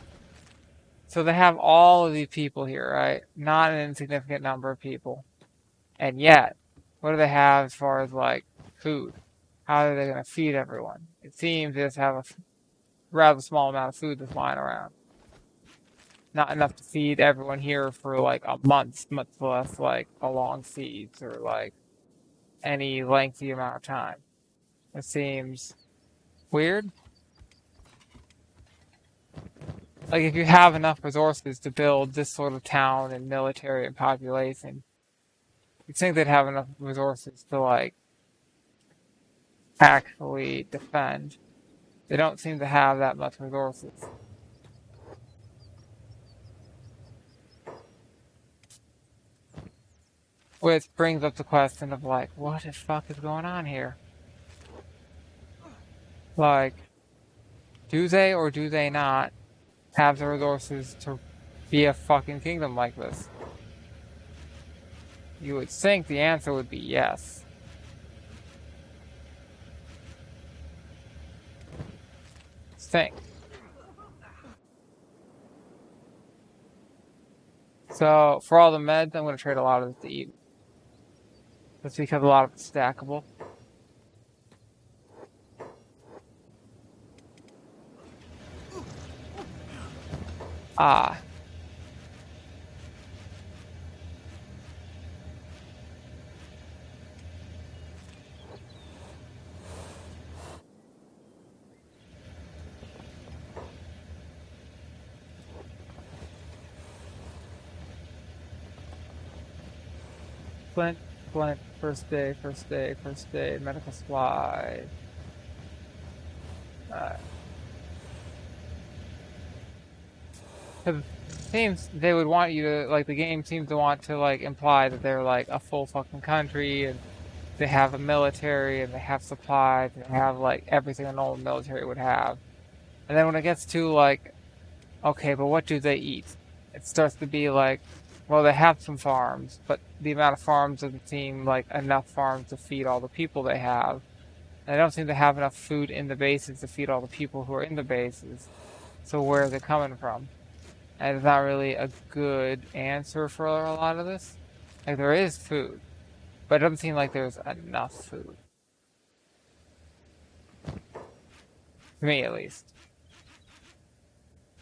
so they have all of these people here, right? Not an insignificant number of people. And yet, what do they have as far as like food? How are they going to feed everyone? It seems they just have a rather small amount of food that's lying around. Not enough to feed everyone here for like a month, much less like a long siege or like any lengthy amount of time. It seems weird. Like if you have enough resources to build this sort of town and military and population, you'd think they'd have enough resources to like actually defend. They don't seem to have that much resources. Which brings up the question of like, what the fuck is going on here? Like, do they or do they not have the resources to be a fucking kingdom like this? You would think the answer would be yes. Think. So, for all the meds, I'm going to trade a lot of this to eat. That's because a lot of it's stackable. Ah. Flint, Flint, first day, first day, first day, medical supply. Because it seems they would want you to, like, the game seems to want to, like, imply that they're, like, a full fucking country, and they have a military, and they have supplies, and they have, like, everything a normal military would have. And then when it gets to, like, okay, but what do they eat? It starts to be like, well, they have some farms, but the amount of farms doesn't seem like enough farms to feed all the people they have. And they don't seem to have enough food in the bases to feed all the people who are in the bases. So where are they coming from? And it's not really a good answer for a lot of this. Like, there is food, but it doesn't seem like there's enough food. To me, at least.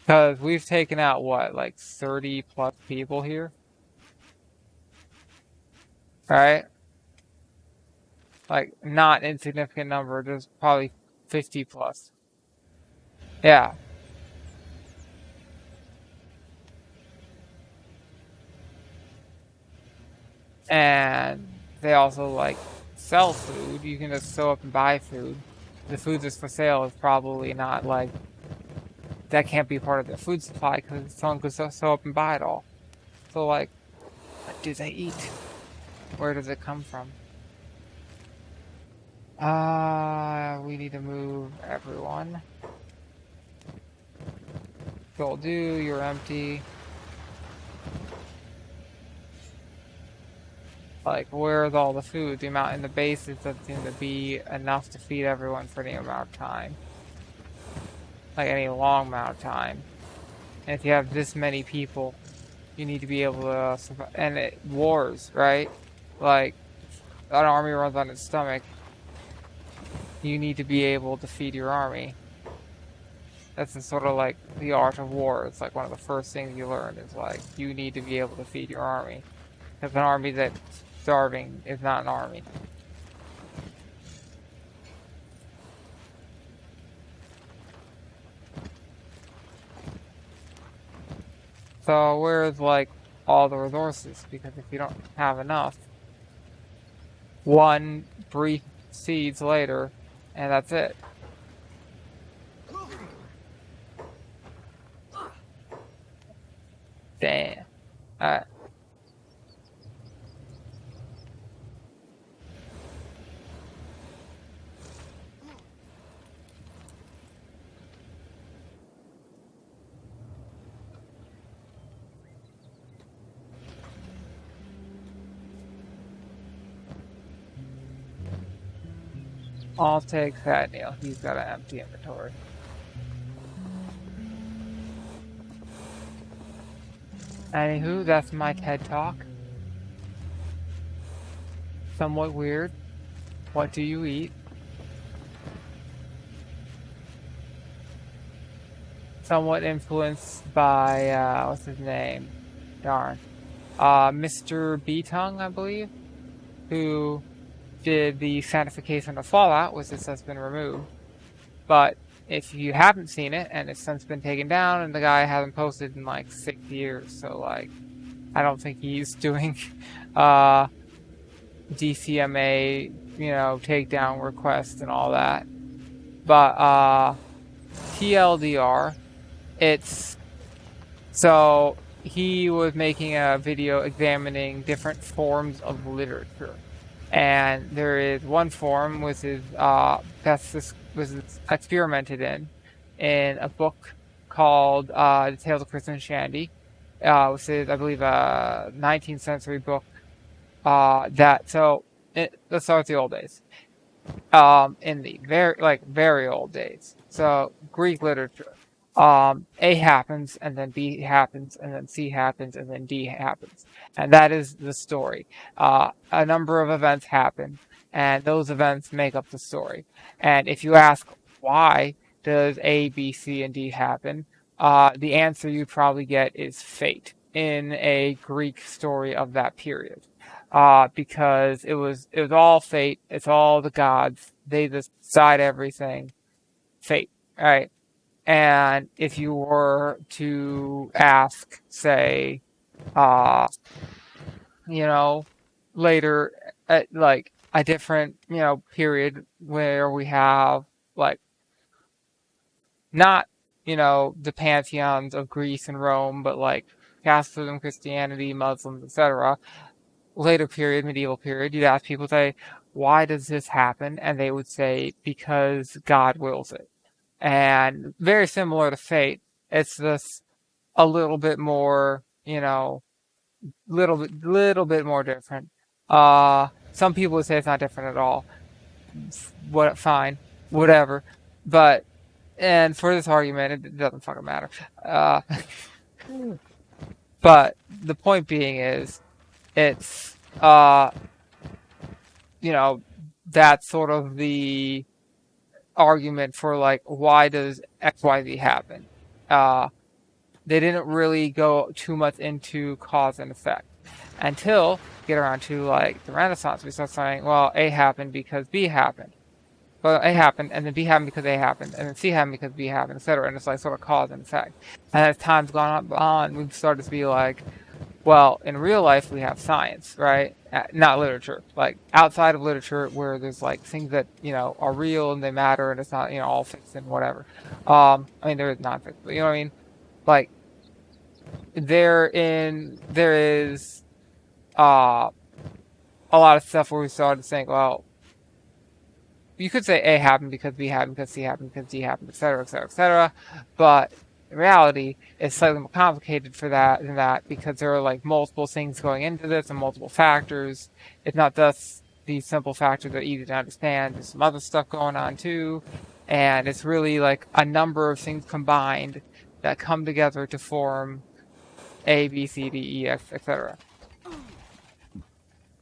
Because we've taken out, what, like 30 plus people here? Right? Like, not insignificant number, just probably 50 plus. Yeah. And they also, like, sell food. You can just show up and buy food. The food that's for sale is probably not, like, that can't be part of their food supply because someone could sew up and buy it all. So, like, what do they eat? Where does it come from? We need to move everyone. You'll do, you're empty. Like, where's all the food? The amount in the base is going to be enough to feed everyone for any amount of time. Like, any long amount of time. And if you have this many people, you need to be able to survive. And wars, right? Like, an army runs on its stomach. You need to be able to feed your army. That's sort of like the art of war. It's like one of the first things you learn is like, you need to be able to feed your army. Because an army that's starving is not an army. So where's like all the resources? Because if you don't have enough, one brief seeds later, and that's it. Damn. Alright. I'll take Fat Neil. He's got an empty inventory. Anywho, that's my TED Talk. Somewhat weird. What do you eat? Somewhat influenced by, what's his name? Darn. Mr. B-Tongue, I believe, who did the sanctification of Fallout, which has since been removed. But if you haven't seen it, and it's since been taken down, and the guy hasn't posted in like 6 years, so like, I don't think he's doing, DCMA, takedown requests and all that. But, TLDR, so he was making a video examining different forms of literature. And there is one form which is experimented in a book called The Tales of Chris and Shandy, which is, I believe, a 19th century book. Let's start with the old days. In the very old days. So Greek literature. A happens, and then B happens, and then C happens, and then D happens. And that is the story. A number of events happen, and those events make up the story. And if you ask, why does A, B, C, and D happen, the answer you probably get is fate in a Greek story of that period. Because it was all fate, it's all the gods, they decide everything. Fate, right? And if you were to ask, say, later at like a different, period where we have like not, the pantheons of Greece and Rome, but like Catholicism, Christianity, Muslims, etc. Later period, medieval period, you'd ask people, say, why does this happen? And they would say, because God wills it. And very similar to fate, it's just a little bit more, little bit more different. Some people would say it's not different at all. Fine, whatever. And for this argument, it doesn't fucking matter. But the point being is, it's, that's sort of the argument for like, why does XYZ happen? They didn't really go too much into cause and effect until get around to like the Renaissance. We start saying, well, A happened because B happened. Well, A happened, and then B happened because A happened, and then C happened because B happened, etc. And it's like sort of cause and effect. And as time's gone on, we've started to be like, Well, in real life, we have science, right? Not literature. Like outside of literature, where there's like things that are real and they matter, and it's not all fiction, whatever. I mean, there is non-fiction, but you know what I mean. Like there is uh a lot of stuff where we started saying, well, you could say A happened because B happened because C happened because D happened, etc., etc., etc. But in reality, it's slightly more complicated for that than that because there are like multiple things going into this and multiple factors. It's not just these simple factors that are easy to understand. There's some other stuff going on too, and it's really like a number of things combined that come together to form A, B, C, D, E, F, etc.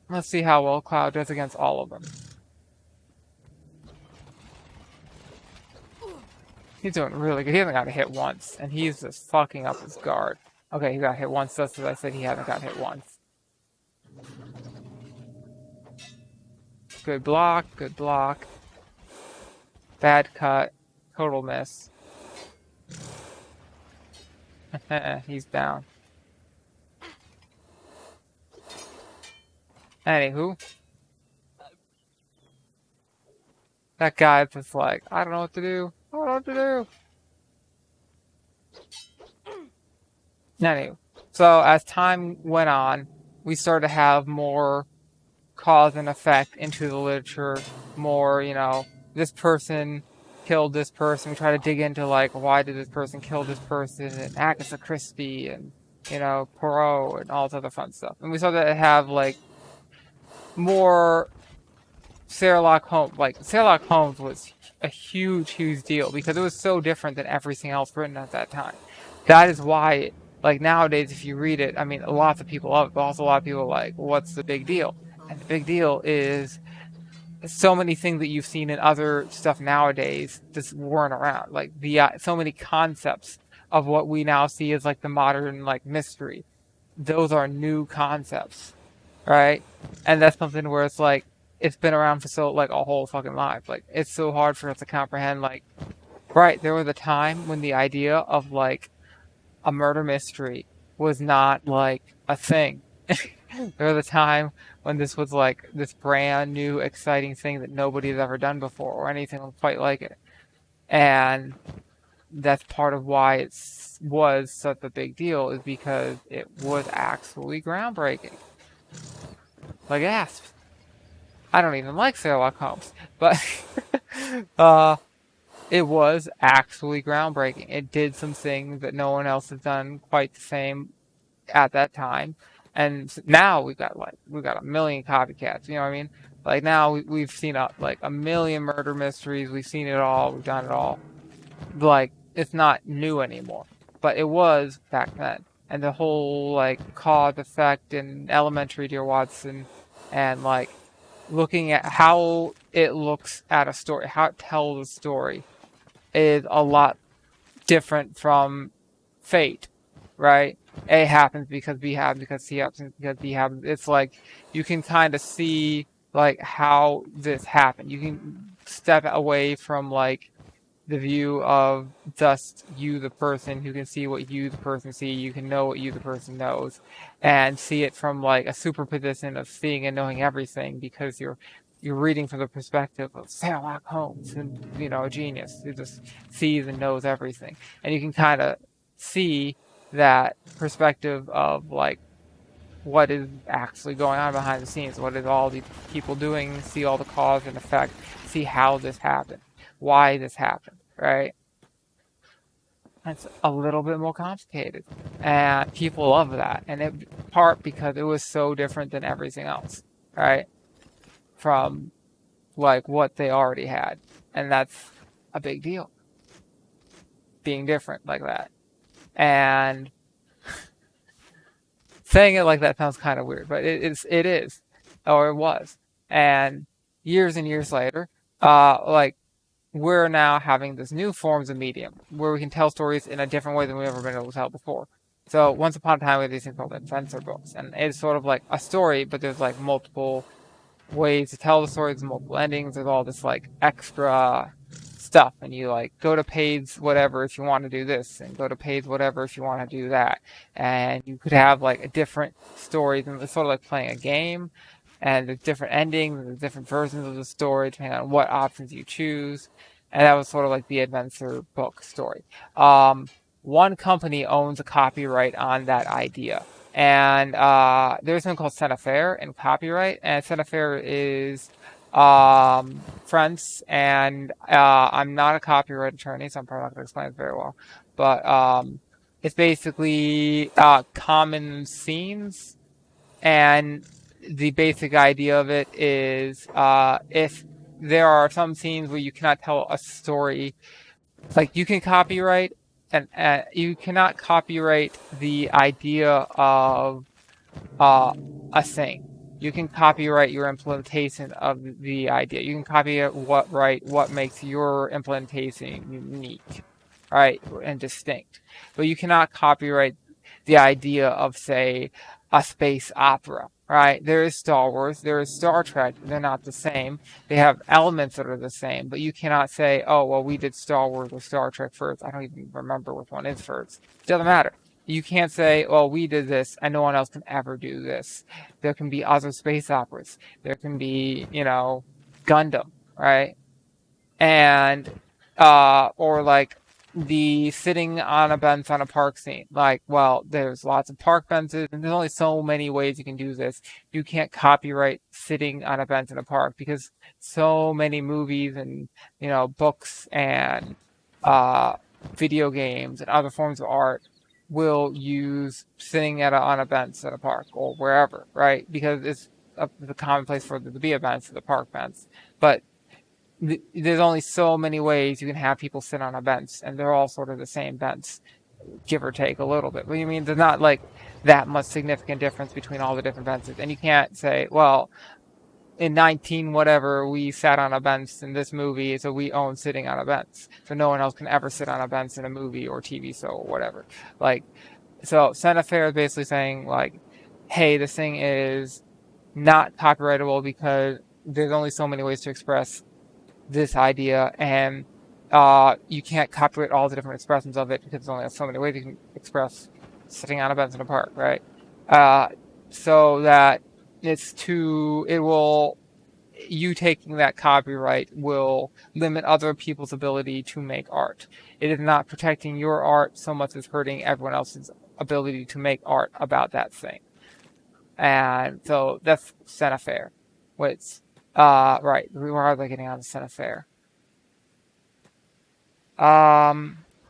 Let's see how well Cloud does against all of them. He's doing really good. He hasn't got hit once, and he's just fucking up his guard. Okay, he got hit once, just as I said he hasn't got hit once. Good block, good block. Bad cut, total miss. He's down. Anywho. That guy's just like, I don't know what to do. I don't know what to do. Anyway, so as time went on, we started to have more cause and effect into the literature. More, this person killed this person. We try to dig into like, why did this person kill this person? And Agatha Christie and Poirot and all this other fun stuff. And we started to have like more Sherlock Holmes. Like Sherlock Holmes was a huge, huge deal because it was so different than everything else written at that time. That is why, like nowadays, if you read it, I mean, lots of people love it, but also a lot of people are like, what's the big deal? And the big deal is so many things that you've seen in other stuff nowadays just weren't around. Like so many concepts of what we now see as like the modern like mystery. Those are new concepts, right? And that's something where it's like, it's been around for so like a whole fucking life. Like it's so hard for us to comprehend. Like, right, there was a time when the idea of like a murder mystery was not like a thing. There was a time when this was like this brand new exciting thing that nobody's ever done before or anything quite like it. And that's part of why it was such a big deal, is because it was actually groundbreaking. Like gasp. I don't even like Sherlock Holmes, but it was actually groundbreaking. It did some things that no one else has done quite the same at that time, and now we've got a million copycats. You know what I mean? Like now we've seen like a million murder mysteries. We've seen it all. We've done it all. Like it's not new anymore, but it was back then. And the whole like cause effect and elementary, dear Watson, and like looking at how it looks at a story, how it tells a story, is a lot different from fate, right? A happens because B happens because C happens because D happens. It's like you can kind of see like how this happened. You can step away from like the view of just you, the person, who can see what you, the person, see. You can know what you, the person, knows, and see it from like a superposition of seeing and knowing everything because you're reading from the perspective of Sherlock Holmes, and a genius who just sees and knows everything, and you can kind of see that perspective of like what is actually going on behind the scenes, what is all these people doing, see all the cause and effect, see how this happened, why this happened, right? It's a little bit more complicated, and people love that, and in part because it was so different than everything else, right? From like what they already had, and that's a big deal, being different like that. And saying it like that sounds kind of weird, but it is, or it was. And years and years later, like we're now having this new forms of medium where we can tell stories in a different way than we've ever been able to tell before. So once upon a time, we had these things called adventure books, and it's sort of like a story, but there's like multiple ways to tell the story. There's multiple endings. There's all this like extra stuff, and you like go to page whatever if you want to do this, and go to page whatever if you want to do that, and you could have like a different story. And it's sort of like playing a game, and there's different endings, there's different versions of the story depending on what options you choose, and that was sort of like the adventure book story. One company owns a copyright on that idea. And there's something called Senafair and copyright, and Senafair is French, and I'm not a copyright attorney, so I'm probably not going to explain it very well. But it's basically common scenes, and the basic idea of it is if there are some scenes where you cannot tell a story, like you can copyright, and you cannot copyright the idea of a thing. You can copyright your implementation of the idea. You can copyright what makes your implementation unique, right, and distinct. But you cannot copyright the idea of, say, a space opera, right? There is Star Wars, there is Star Trek. They're not the same. They have elements that are the same, but you cannot say, oh, well, we did Star Wars or Star Trek first. I don't even remember which one is first. It doesn't matter. You can't say, well, we did this and no one else can ever do this. There can be other space operas. There can be, Gundam, right? And, or like the sitting on a bench on a park scene. Like, well, there's lots of park benches and there's only so many ways you can do this. You can't copyright sitting on a bench in a park because so many movies and, books and, video games and other forms of art will use sitting on a bench at a park or wherever, right? Because it's the common place for there to be a bench, the park bench. But there's only so many ways you can have people sit on a bench, and they're all sort of the same bench, give or take a little bit. But you mean there's not like that much significant difference between all the different benches, and you can't say, well, in 19 whatever we sat on a bench in this movie, so we own sitting on a bench, so no one else can ever sit on a bench in a movie or TV show or whatever. Like, so Senafair is basically saying like, hey, this thing is not copyrightable because there's only so many ways to express this idea, and you can't copyright all the different expressions of it because there's only so many ways you can express sitting on a bench in a park, right? So that you taking that copyright will limit other people's ability to make art. It is not protecting your art so much as hurting everyone else's ability to make art about that thing. And so that's Senafair, which, right, where are they getting on the Senafair?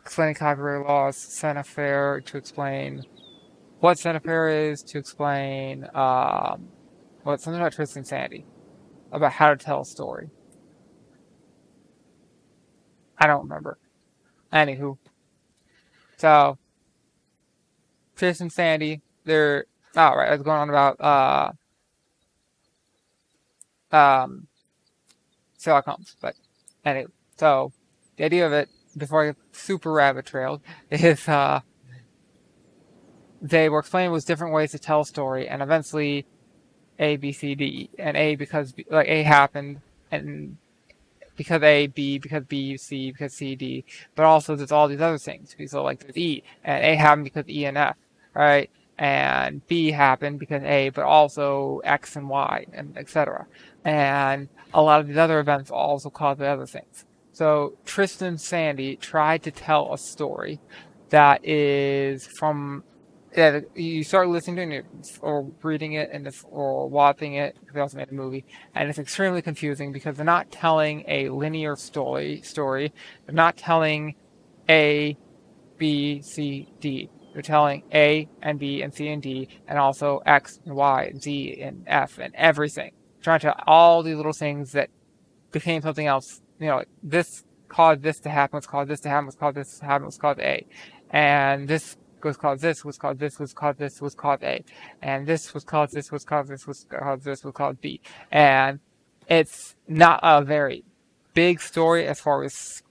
Explaining copyright laws, Senafair, to explain what Senafair is, to explain, something about Tristan Sandy, about how to tell a story. I don't remember. Anywho. So, Tristan Sandy, they're, right, I was going on about, Sherlock Holmes, but anyway, so, the idea of it, before I get super rabbit trailed, is, they were explaining was different ways to tell a story, and eventually A, B, C, D, and A because like A happened, and because A, B, because B, C, because C, D, but also there's all these other things. So like there's E, and A happened because E and F, right? And B happened because A, but also X and Y, and etc. And a lot of these other events also cause the other things. So Tristan Sandy tried to tell a story that is from you start listening to it or reading it or watching it, because they also made a movie, and it's extremely confusing because they're not telling a linear story. They're not telling A, B, C, D. They're telling A and B and C and D, and also X and Y and Z and F and everything. Trying to tell all these little things that became something else. This caused this to happen, was caused this to happen, was caused this to happen, was caused A. And this was called this, was called this, was called this, was called A. And this was called this, was called this, was called this, was called B. And it's not a very big story as far as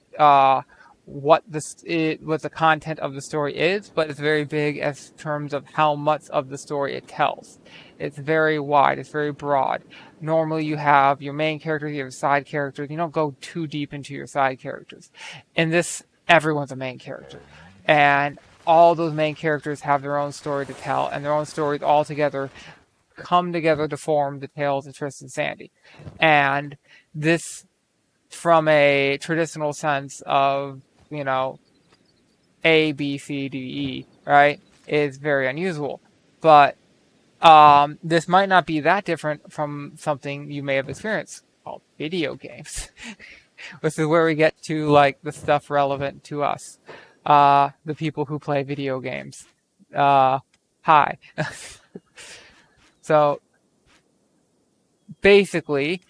what what the content of the story is, but it's very big as terms of how much of the story it tells. It's very wide. It's very broad. Normally, you have your main characters, you have side characters. You don't go too deep into your side characters. In this, everyone's a main character, and all those main characters have their own story to tell, and their own stories all together come together to form the tales of Tristan and Sandy. And this, from a traditional sense of, you know, A, B, C, D, E, right, is very unusual. But this might not be that different from something you may have experienced called video games. This is where we get to, like, the stuff relevant to us. The people who play video games. Hi. So, basically,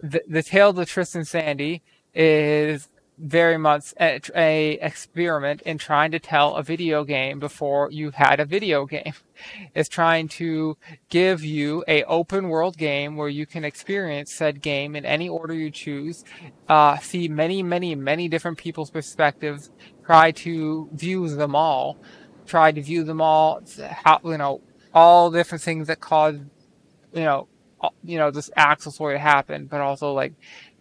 the Tale of Tristan and Sandy is very much a experiment in trying to tell a video game before you had a video game. It's trying to give you a open world game where you can experience said game in any order you choose, see many different people's perspectives, try to view them all, how, you know, all different things that cause, this axle story to happen, but also like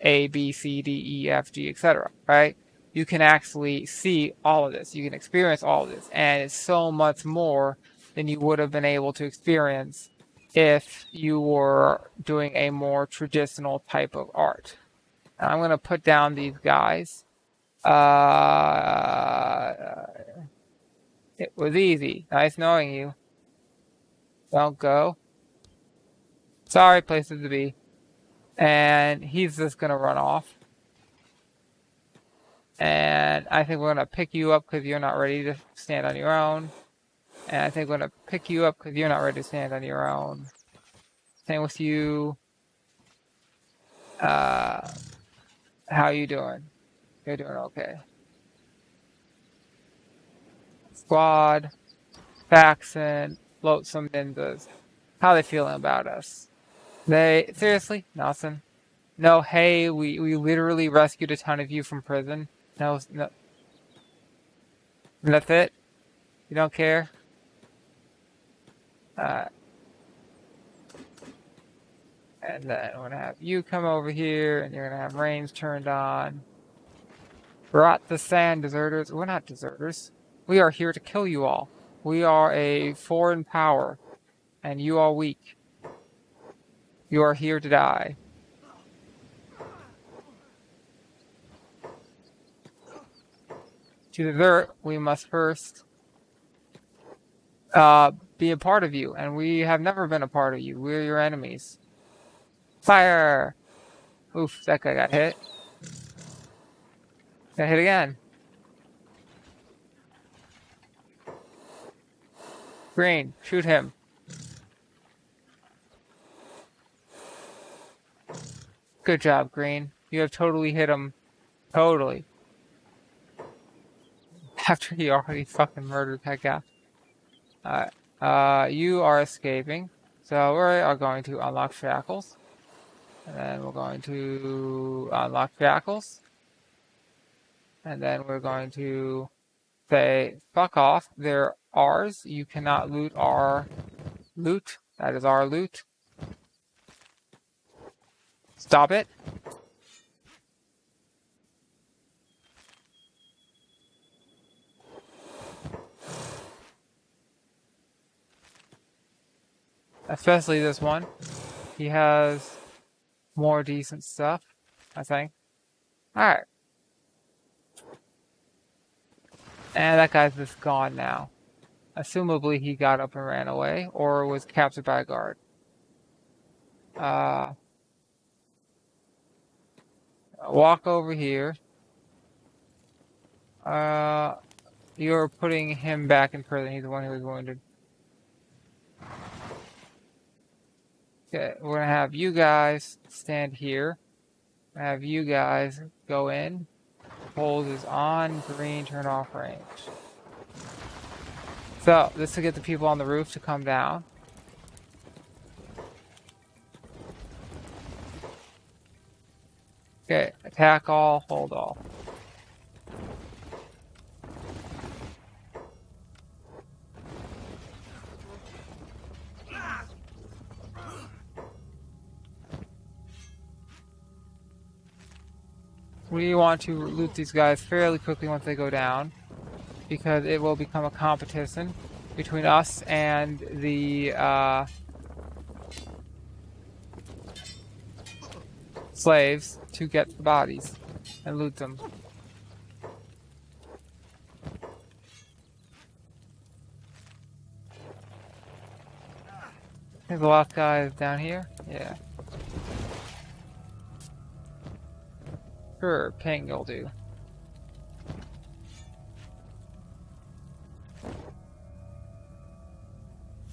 A, B, C, D, E, F, G, etc. Right? You can actually see all of this. You can experience all of this, and it's so much more than you would have been able to experience if you were doing a more traditional type of art. And I'm going to put down these guys. It was easy. Nice knowing you. Don't go. Sorry, places to be. And he's just going to run off. And I think we're going to pick you up because you're not ready to stand on your own. And I think we're going to pick you up because you're not ready to stand on your own. Same with you. How you doing? You're doing okay. Squad. Faxon. Float some ninjas. How they feeling about us? Seriously? Nothing. No, hey, we literally rescued a ton of you from prison. No. That's it? You don't care? And then we're gonna have you come over here, and you're gonna have rains turned on. Brought the sand, deserters. We're not deserters. We are here to kill you all. We are a foreign power, and you are weak. You are here to die. To desert, we must first be a part of you, and we have never been a part of you. We're your enemies. Fire! Oof, that guy got hit. Got hit again. Green, shoot him. Good job, Green. You have totally hit him. Totally. After he already fucking murdered that guy. Alright. You are escaping. So we are going to unlock shackles. And then we're going to unlock shackles. And then we're going to say, fuck off. They're ours. You cannot loot our loot. That is our loot. Stop it. Especially this one. He has more decent stuff, I think. Alright. And that guy's just gone now. Assumably he got up and ran away, or was captured by a guard. Walk over here. You're putting him back in prison. He's the one who was wounded. Okay, we're gonna have you guys stand here. Have you guys go in. Hold is on, green, turn off range. So, this will get the people on the roof to come down. Okay, attack all, hold all. We want to loot these guys fairly quickly once they go down, because it will become a competition between us and the slaves to get the bodies and loot them. I think the last guy is down here. Yeah. Sure, ping will do.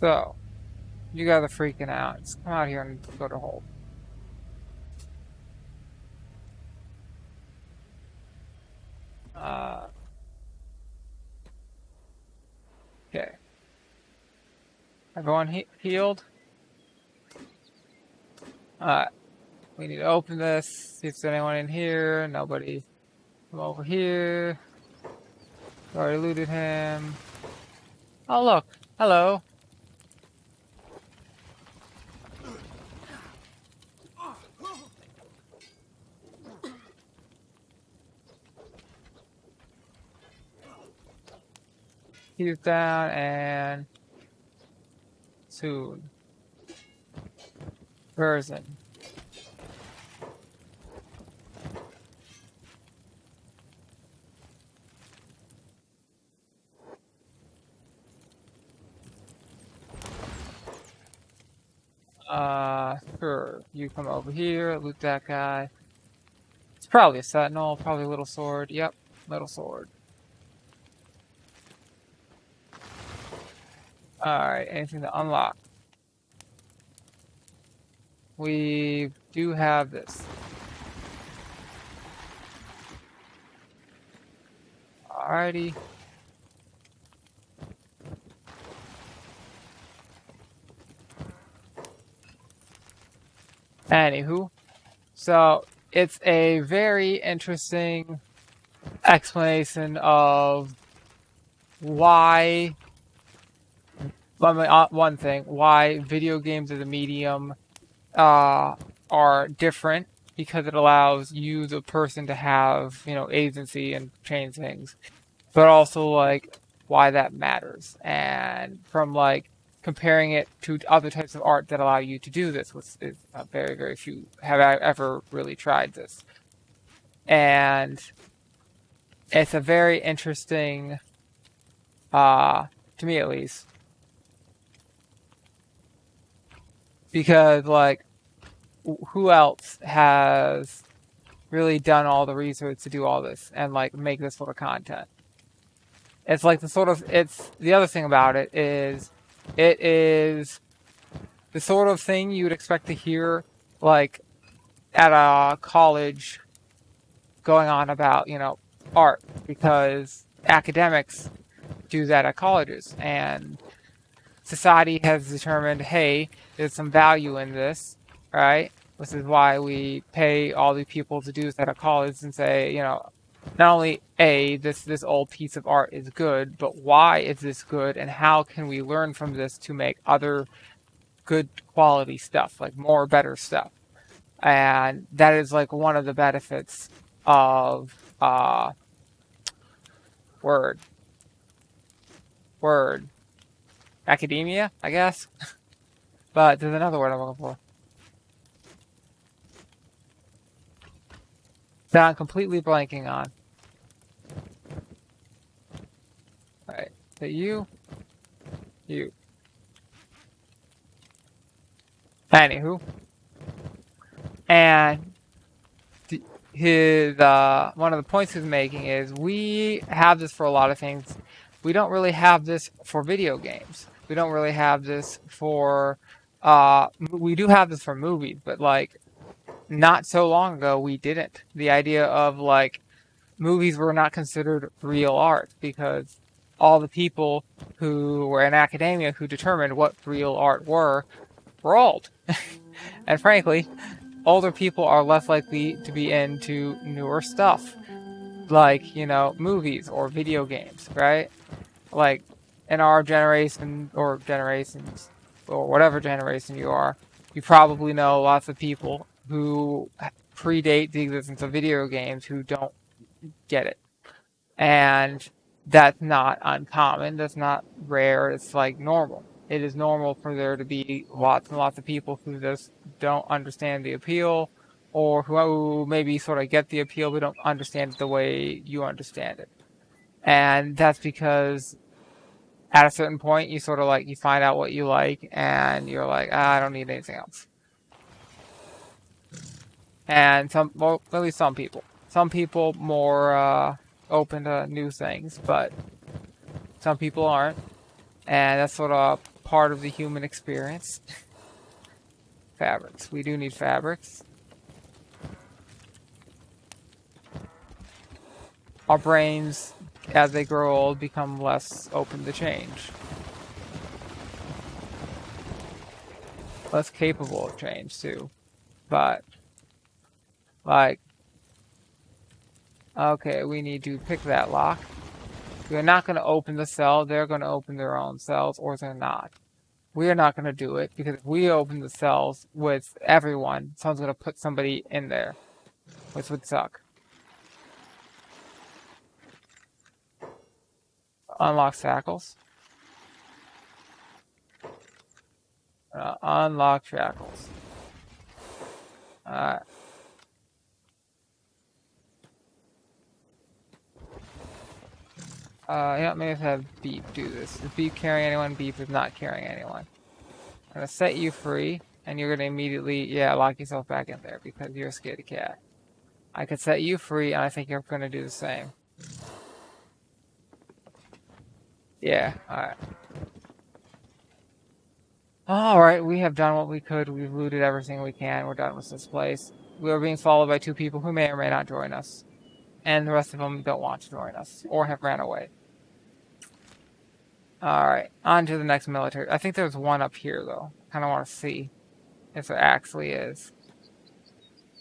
So, you guys are freaking out. Just come out here and go to hold. Okay. Everyone healed? Alright. We need to open this, see if there's anyone in here. Nobody. Come over here. Already looted him. Oh, look. Hello. He's down and soon. Version. Sure. You come over here, loot that guy. It's probably a sentinel, probably a little sword. Yep, little sword. Alright, anything to unlock? We do have this. Alrighty. Anywho, so it's a very interesting explanation of why, one thing, why video games as a medium are different, because it allows you, the person, to have, agency and change things, but also, like, why that matters. And from, like, comparing it to other types of art that allow you to do this, which is very, very few have ever really tried this. And it's a very interesting, to me at least, because, like, who else has really done all the research to do all this and, like, make this sort of content? It's like it's the other thing about it is the sort of thing you would expect to hear, like, at a college going on about, art, because academics do that at colleges, and society has determined, hey, there's some value in this, right? This is why we pay all the people to do this at a college and say, not only this old piece of art is good, but why is this good, and how can we learn from this to make other good quality stuff, like more better stuff. And that is, like, one of the benefits of word academia, I guess. But there's another word I'm looking for that I'm completely blanking on. Alright, so you. Anywho. And his one of the points he's making is, we have this for a lot of things. We don't really have this for video games. We don't really have this for we do have this for movies, but, like, not so long ago we didn't. The idea of, like, movies were not considered real art, because all the people who were in academia who determined what real art were old. And frankly, older people are less likely to be into newer stuff, like, movies or video games, right? Like, in our generation, or generations, or whatever generation you are, you probably know lots of people who predate the existence of video games who don't get it. And that's not uncommon. That's not rare. It's like normal. It is normal for there to be lots and lots of people who just don't understand the appeal, or who maybe sort of get the appeal but don't understand it the way you understand it. And that's because at a certain point you sort of like you find out what you like and you're like, I don't need anything else. And well, at least some people more open to new things, but some people aren't, and that's sort of part of the human experience. Fabrics, we do need fabrics. Our brains, as they grow old, become less open to change, less capable of change too. But like, okay, we need to pick that lock. We're not going to open the cell. They're going to open their own cells, or they're not. We are not going to do it, because if we open the cells with everyone, someone's going to put somebody in there, which would suck. Unlock shackles. Unlock shackles. Alright. Maybe let's have Beep do this. Is Beep carrying anyone? Beep is not carrying anyone. I'm gonna set you free, and you're gonna immediately, lock yourself back in there, because you're a scaredy cat. I could set you free, and I think you're gonna do the same. Yeah, alright. Alright, we have done what we could. We've looted everything we can. We're done with this place. We are being followed by 2 people who may or may not join us. And the rest of them don't want to join us, or have ran away. Alright, on to the next military. I think there's one up here, though. Kind of want to see if there actually is.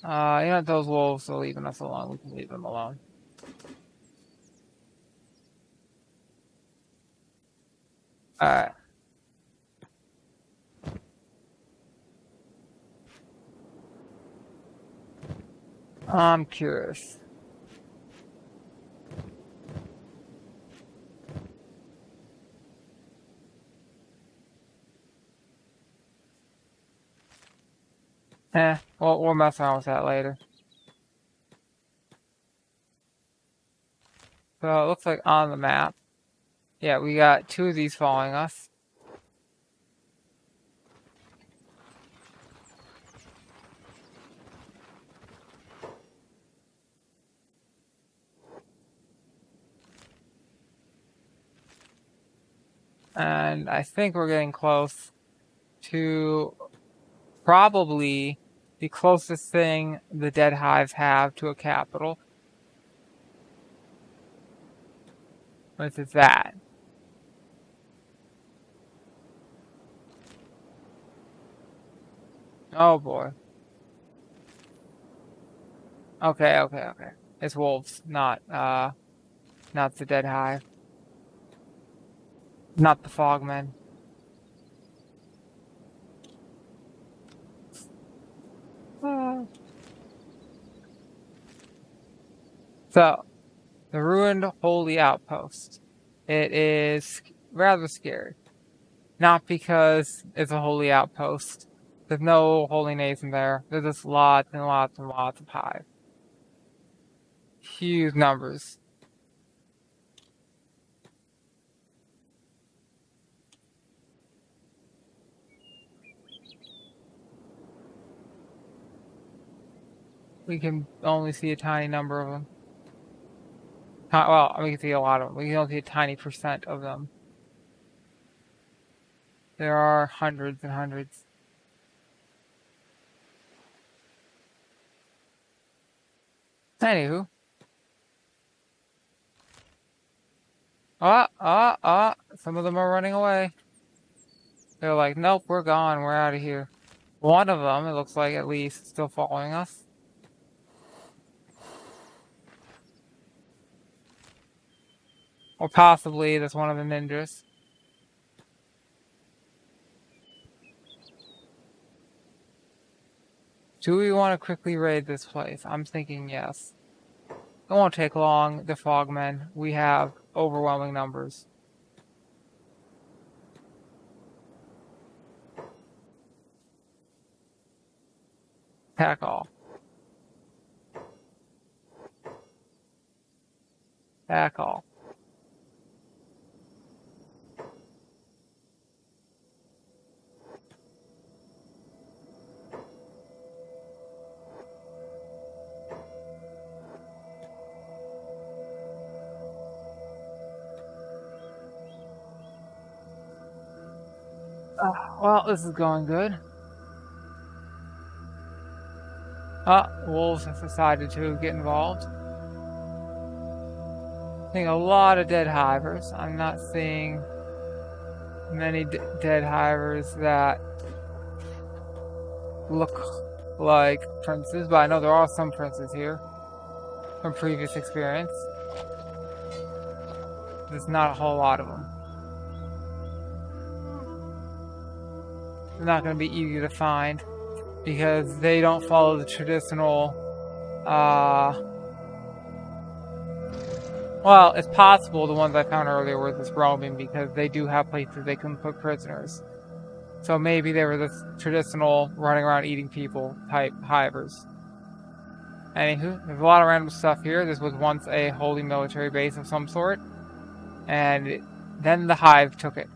Those wolves are leaving us alone. We can leave them alone. Alright. I'm curious. We'll mess around with that later. So it looks like on the map, yeah, we got 2 of these following us. And I think we're getting close to probably the closest thing the dead hives have to a capital. Which is that. Oh boy. Okay. It's wolves, not the dead hive. Not the fogmen. So, the ruined holy outpost. It is rather scary. Not because it's a holy outpost. There's no holy nation there. There's just lots and lots and lots of hive. Huge numbers. We can only see a tiny number of them. Well, we can see a lot of them. We can only see a tiny % of them. There are hundreds and hundreds. Anywho. Some of them are running away. They're like, nope, we're gone. We're out of here. One of them, it looks like at least, still following us. Or possibly that's one of the ninjas. Do we want to quickly raid this place? I'm thinking yes. It won't take long. The frogmen. We have overwhelming numbers. Pack all. Pack all. Well, this is going good. Wolves have decided to get involved. Seeing a lot of dead hivers. I'm not seeing many dead hivers that look like princes, but I know there are some princes here from previous experience. There's not a whole lot of them. They're not going to be easy to find because they don't follow the traditional, well, it's possible the ones I found earlier were just roaming because they do have places they can put prisoners. So maybe they were the traditional running around eating people type hivers. Anywho, there's a lot of random stuff here. This was once a holy military base of some sort. And then the hive took it.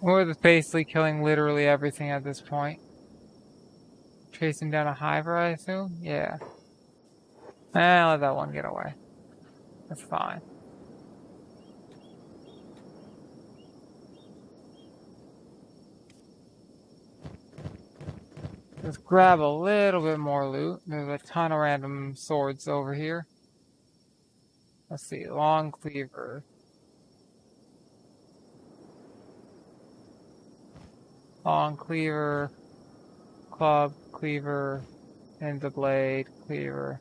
We're just basically killing literally everything at this point. Chasing down a hiver, I assume? Yeah. Let that one get away. That's fine. Let's grab a little bit more loot. There's a ton of random swords over here. Let's see, long cleaver. Long cleaver, club, cleaver, and the blade, cleaver.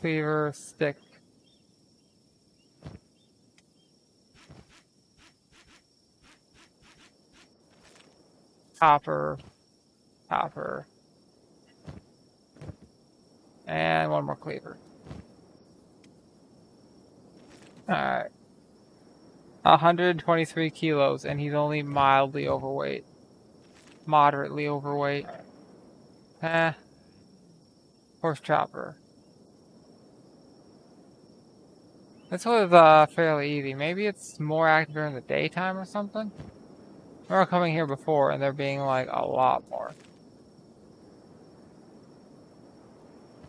Cleaver, stick. Copper, copper. And one more cleaver. Alright. 123 kilos, and he's only mildly overweight. Moderately overweight. Horse chopper. This was fairly easy. Maybe it's more active during the daytime or something? I remember coming here before and there being like a lot more.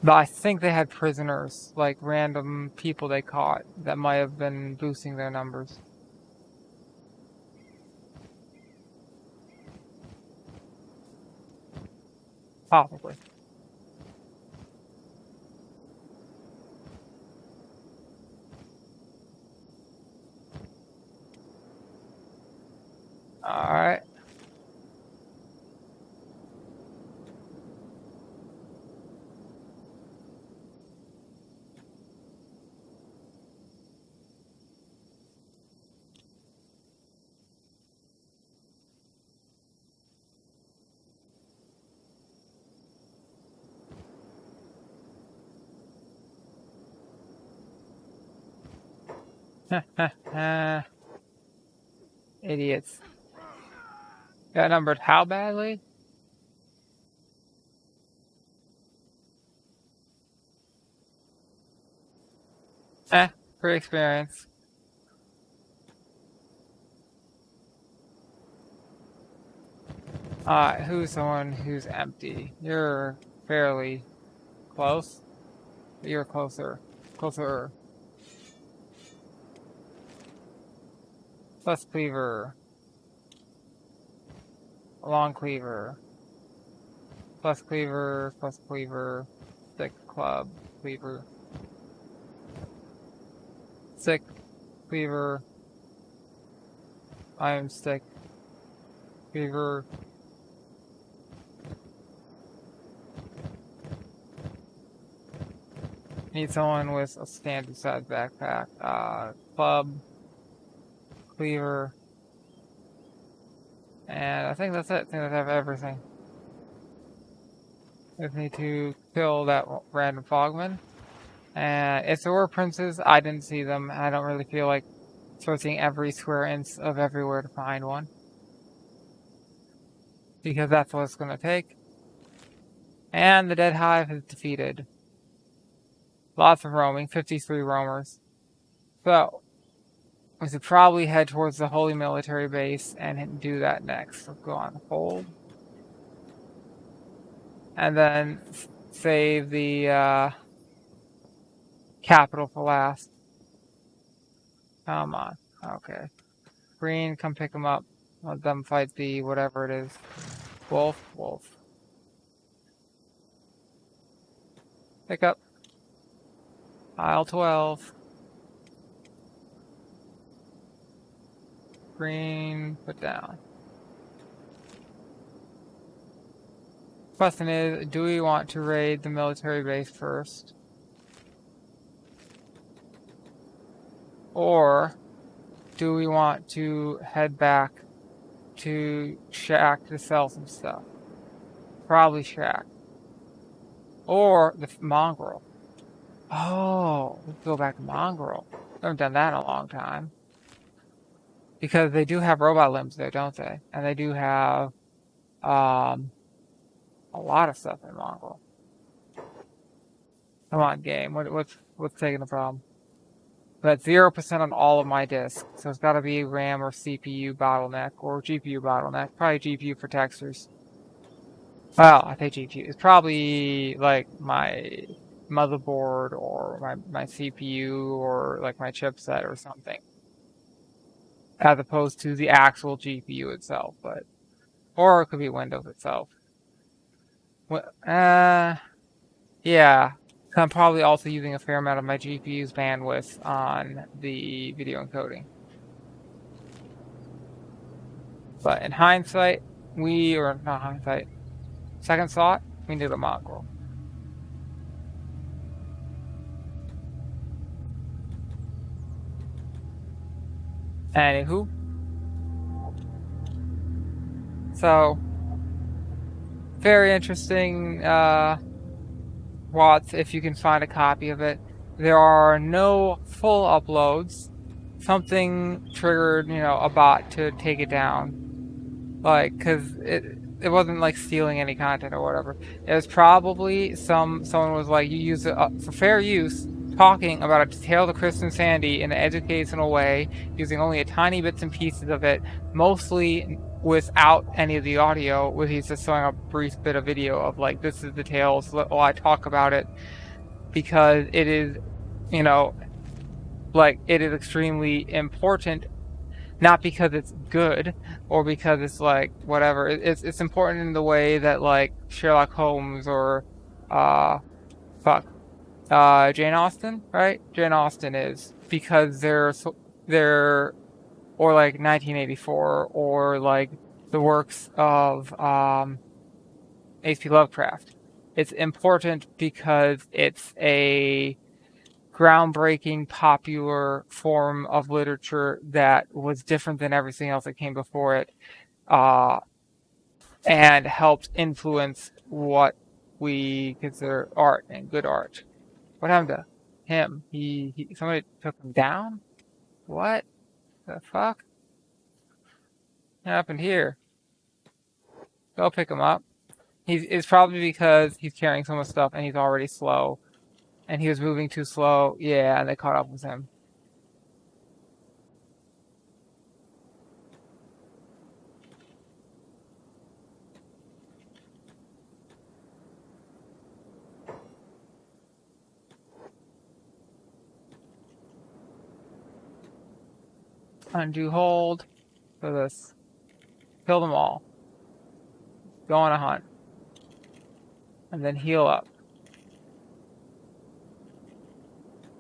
But I think they had prisoners, like random people they caught that might have been boosting their numbers. Possibly. Alright. Idiots. Got numbered how badly? Free experience. Who's someone who's empty? You're fairly close. You're closer. Closer. Plus cleaver. long cleaver, plus cleaver, plus cleaver, thick club, cleaver, thick cleaver, iron stick, cleaver. Need someone with a standard size backpack. Club, cleaver, and I think that's it. I think I have everything. I just need to kill that random fogman. And if there were princes, I didn't see them. I don't really feel like searching every square inch of everywhere to find one. Because that's what it's going to take. And the dead hive is defeated. Lots of roaming, 53 roamers. So, we should probably head towards the Holy Military Base and do that next. So go on hold. And then save the capital for last. Come on. Okay. Green, come pick them up. Let them fight the whatever it is. Wolf, wolf. Pick up. Aisle 12. Green, put down. Question is, do we want to raid the military base first? Or do we want to head back to Shack to sell some stuff? Probably Shack. Or the mongrel. Oh, let's go back to mongrel. I haven't done that in a long time. Because they do have robot limbs there, don't they? And they do have a lot of stuff in mongrel. Come on, game. What's taking the problem? But 0% on all of my disks, so it's got to be RAM or CPU bottleneck or GPU bottleneck. Probably GPU for textures. Well, I think GPU. It's probably like my motherboard or my CPU or like my chipset or something, as opposed to the actual GPU itself. But or it could be Windows itself. Yeah. I'm probably also using a fair amount of my GPU's bandwidth on the video encoding. But in hindsight, or not hindsight, second thought, we need a mongrel. Anywho. So, very interesting, Watts, if you can find a copy of it. There are no full uploads. Something triggered, a bot to take it down. Like, cause it wasn't like stealing any content or whatever. It was probably someone was like, you use it for fair use, talking about a tale of Chris and Sandy in an educational way, using only a tiny bits and pieces of it, mostly without any of the audio, where he's just showing a brief bit of video of like, this is the tale, so I talk about it, because it is, like, it is extremely important, not because it's good or because it's like whatever. It's important in the way that like Sherlock Holmes or Jane Austen, right? Jane Austen is, because they're or like 1984 or like the works of H.P. Lovecraft. It's important because it's a groundbreaking, popular form of literature that was different than everything else that came before it, and helped influence what we consider art and good art. What happened to him? Somebody took him down? What the fuck happened here? Go pick him up. It's probably because he's carrying so much stuff and he's already slow. And he was moving too slow. Yeah, and they caught up with him. Undo hold for this. Kill them all. Go on a hunt. And then heal up.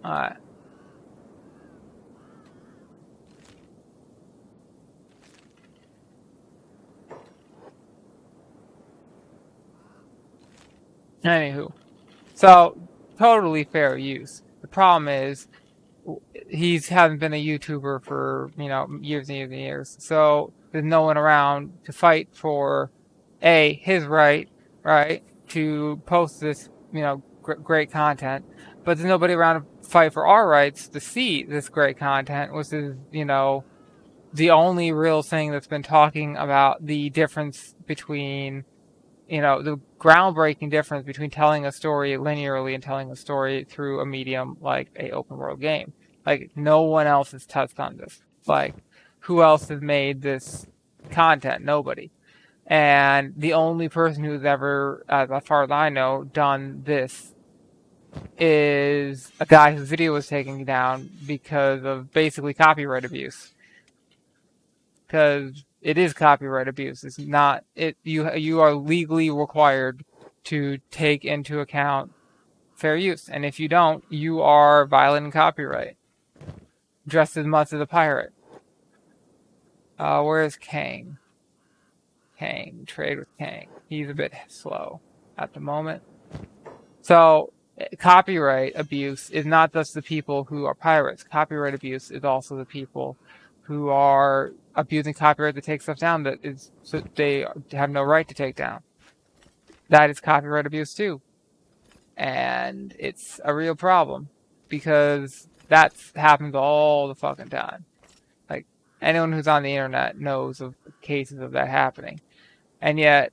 Alright. Anywho. So, totally fair use. The problem is, he hasn't been a YouTuber for, years and years and years. So, there's no one around to fight for, A, his right, to post this, great content. But there's nobody around to fight for our rights to see this great content, which is, the only real thing that's been talking about the difference between, the groundbreaking difference between telling a story linearly and telling a story through a medium like a open world game. Like, no one else has touched on this. Like, who else has made this content? Nobody. And the only person who's ever, as far as I know, done this is a guy whose video was taken down because of basically copyright abuse. Because it is copyright abuse. It's not it. You are legally required to take into account fair use, and if you don't, you are violating copyright just as much as a pirate. Where is Kang? Kang, trade with Kang. He's a bit slow at the moment. So, copyright abuse is not just the people who are pirates. Copyright abuse is also the people who are abusing copyright to take stuff down that is so they have no right to take down. That is copyright abuse too. And it's a real problem because that happens all the fucking time. Like, anyone who's on the internet knows of cases of that happening. And yet,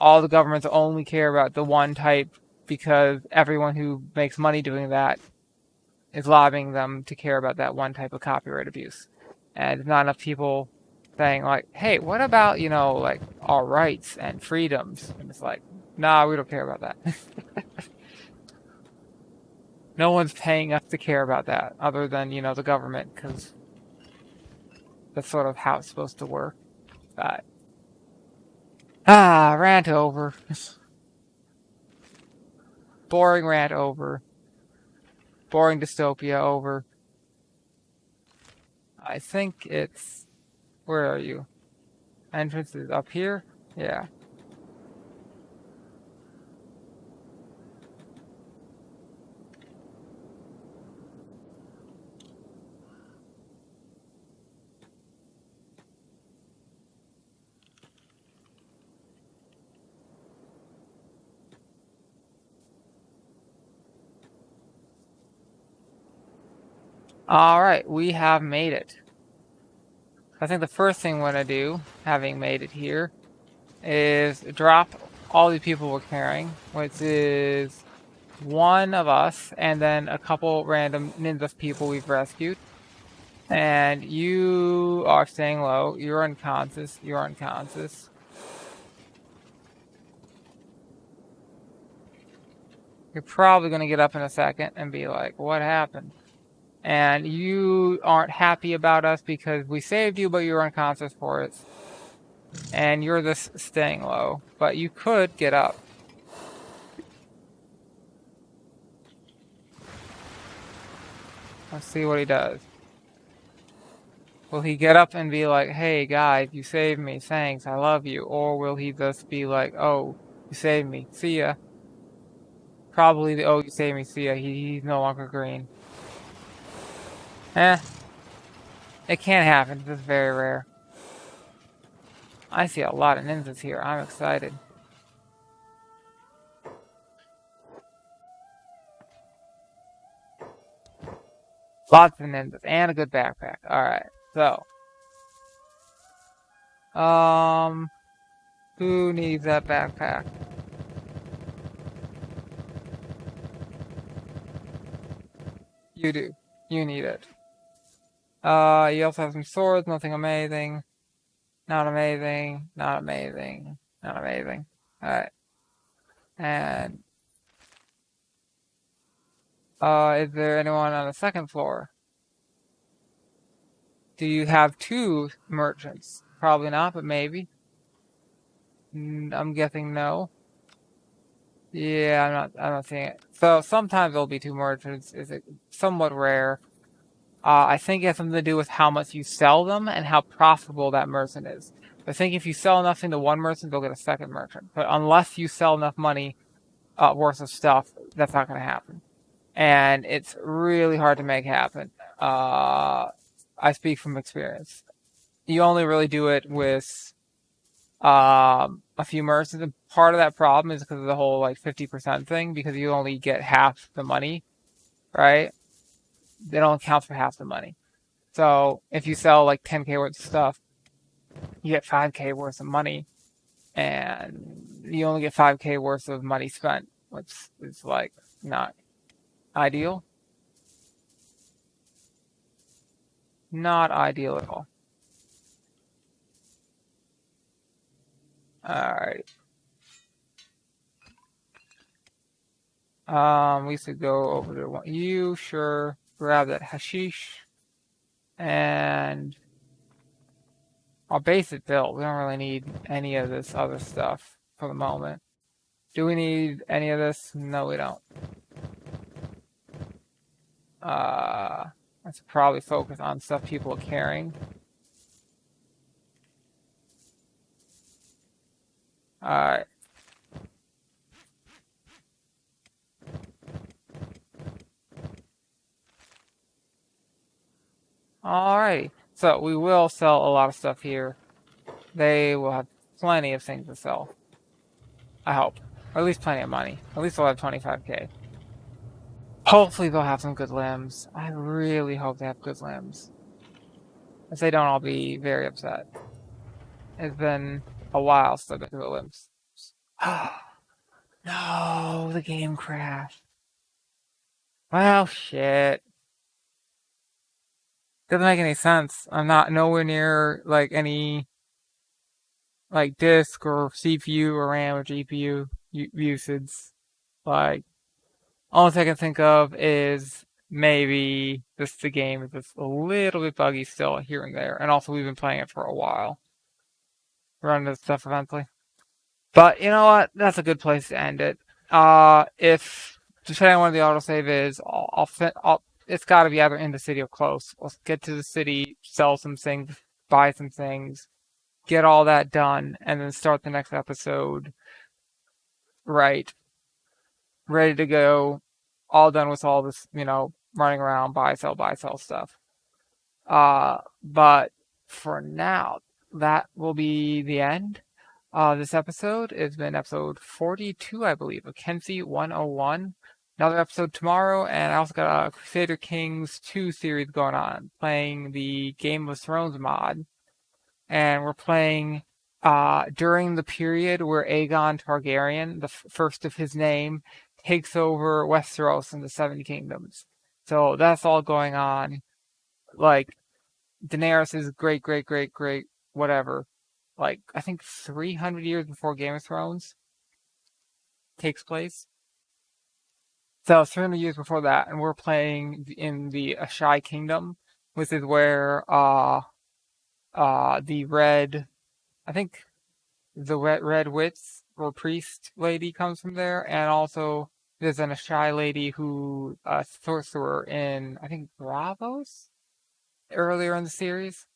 all the governments only care about the one type because everyone who makes money doing that is lobbying them to care about that one type of copyright abuse. And there's not enough people saying, like, hey, what about, like, our rights and freedoms? And it's like, nah, we don't care about that. No one's paying us to care about that other than, the government, because that's sort of how it's supposed to work. But, rant over. Boring rant over. Boring dystopia over. I think it's... Where are you? Entrance is up here? Yeah. Alright, we have made it. I think the first thing we're going to do, having made it here, is drop all the people we're carrying, which is one of us, and then a couple random ninja people we've rescued. And you are staying low. You're unconscious. You're unconscious. You're probably going to get up in a second and be like, what happened? And you aren't happy about us because we saved you, but you're unconscious for it. And you're just staying low. But you could get up. Let's see what he does. Will he get up and be like, hey guys, you saved me, thanks, I love you? Or will he just be like, oh, you saved me, see ya? Probably the, oh, you saved me, see ya, he's no longer green. It can't happen, it's very rare. I see a lot of ninjas here, I'm excited. Lots of ninjas, and a good backpack, alright, so. Who needs that backpack? You do. You need it. You also have some swords, nothing amazing. Not amazing. Not amazing. Not amazing. Alright. And, is there anyone on the second floor? Do you have two merchants? Probably not, but maybe. I'm guessing no. Yeah, I'm not seeing it. So sometimes there'll be two merchants. It's somewhat rare. I think it has something to do with how much you sell them and how profitable that merchant is. I think if you sell nothing to one merchant, they'll get a second merchant. But unless you sell enough money worth of stuff, that's not going to happen. And it's really hard to make happen. I speak from experience. You only really do it with a few merchants. And part of that problem is because of the whole like 50% thing, because you only get half the money, right? They don't count for half the money. So if you sell like 10K worth of stuff, you get 5K worth of money, and you only get 5K worth of money spent, which is like not ideal. Not ideal at all. Alright. We used to go over to one. You sure grab that hashish, and our basic build. We don't really need any of this other stuff for the moment. Do we need any of this? No, we don't. Let's probably focus on stuff people are carrying. Alright. Alrighty. So we will sell a lot of stuff here. They will have plenty of things to sell. I hope. Or at least plenty of money. At least they'll have 25K. Hopefully they'll have some good limbs. I really hope they have good limbs. If they don't, I'll be very upset. It's been a while since I've been to the limbs. No, the game crashed. Well, shit. Doesn't make any sense. I'm not nowhere near like any like disk or CPU or RAM or GPU usage. Like, all I can think of is maybe just the game is just a little bit buggy still here and there. And also we've been playing it for a while. Run into stuff eventually. But you know what? That's a good place to end it. If depending on where the autosave is, it's got to be either in the city or close. Let's get to the city, sell some things, buy some things, get all that done, and then start the next episode. Right, ready to go, all done with all this, running around, buy, sell stuff. But for now, that will be the end. This episode has been episode 42, I believe, of Kenshi 101. Another episode tomorrow, and I also got a Crusader Kings 2 series going on, playing the Game of Thrones mod. And we're playing during the period where Aegon Targaryen, the first of his name, takes over Westeros and the Seven Kingdoms. So that's all going on. Like, Daenerys is great, whatever. Like, I think 300 years before Game of Thrones takes place. So 300 years before that, and we're playing in the Ashai Kingdom, which is where the red, I think the red witch or priest lady comes from there, and also there's an Ashai lady who sorcerer in, I think, Bravos earlier in the series.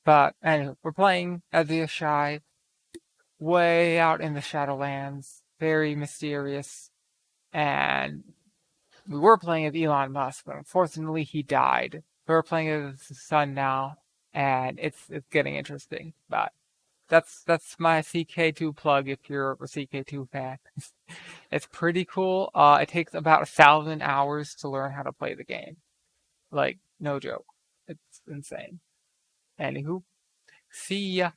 But anyway, we're playing as the Ashai way out in the Shadowlands, very mysterious, and we were playing as Elon Musk, but unfortunately he died. We're playing as his son now, and it's getting interesting. But that's my CK2 plug if you're a CK2 fan. It's pretty cool. It takes about 1,000 hours to learn how to play the game. Like, no joke. It's insane. Anywho, see ya.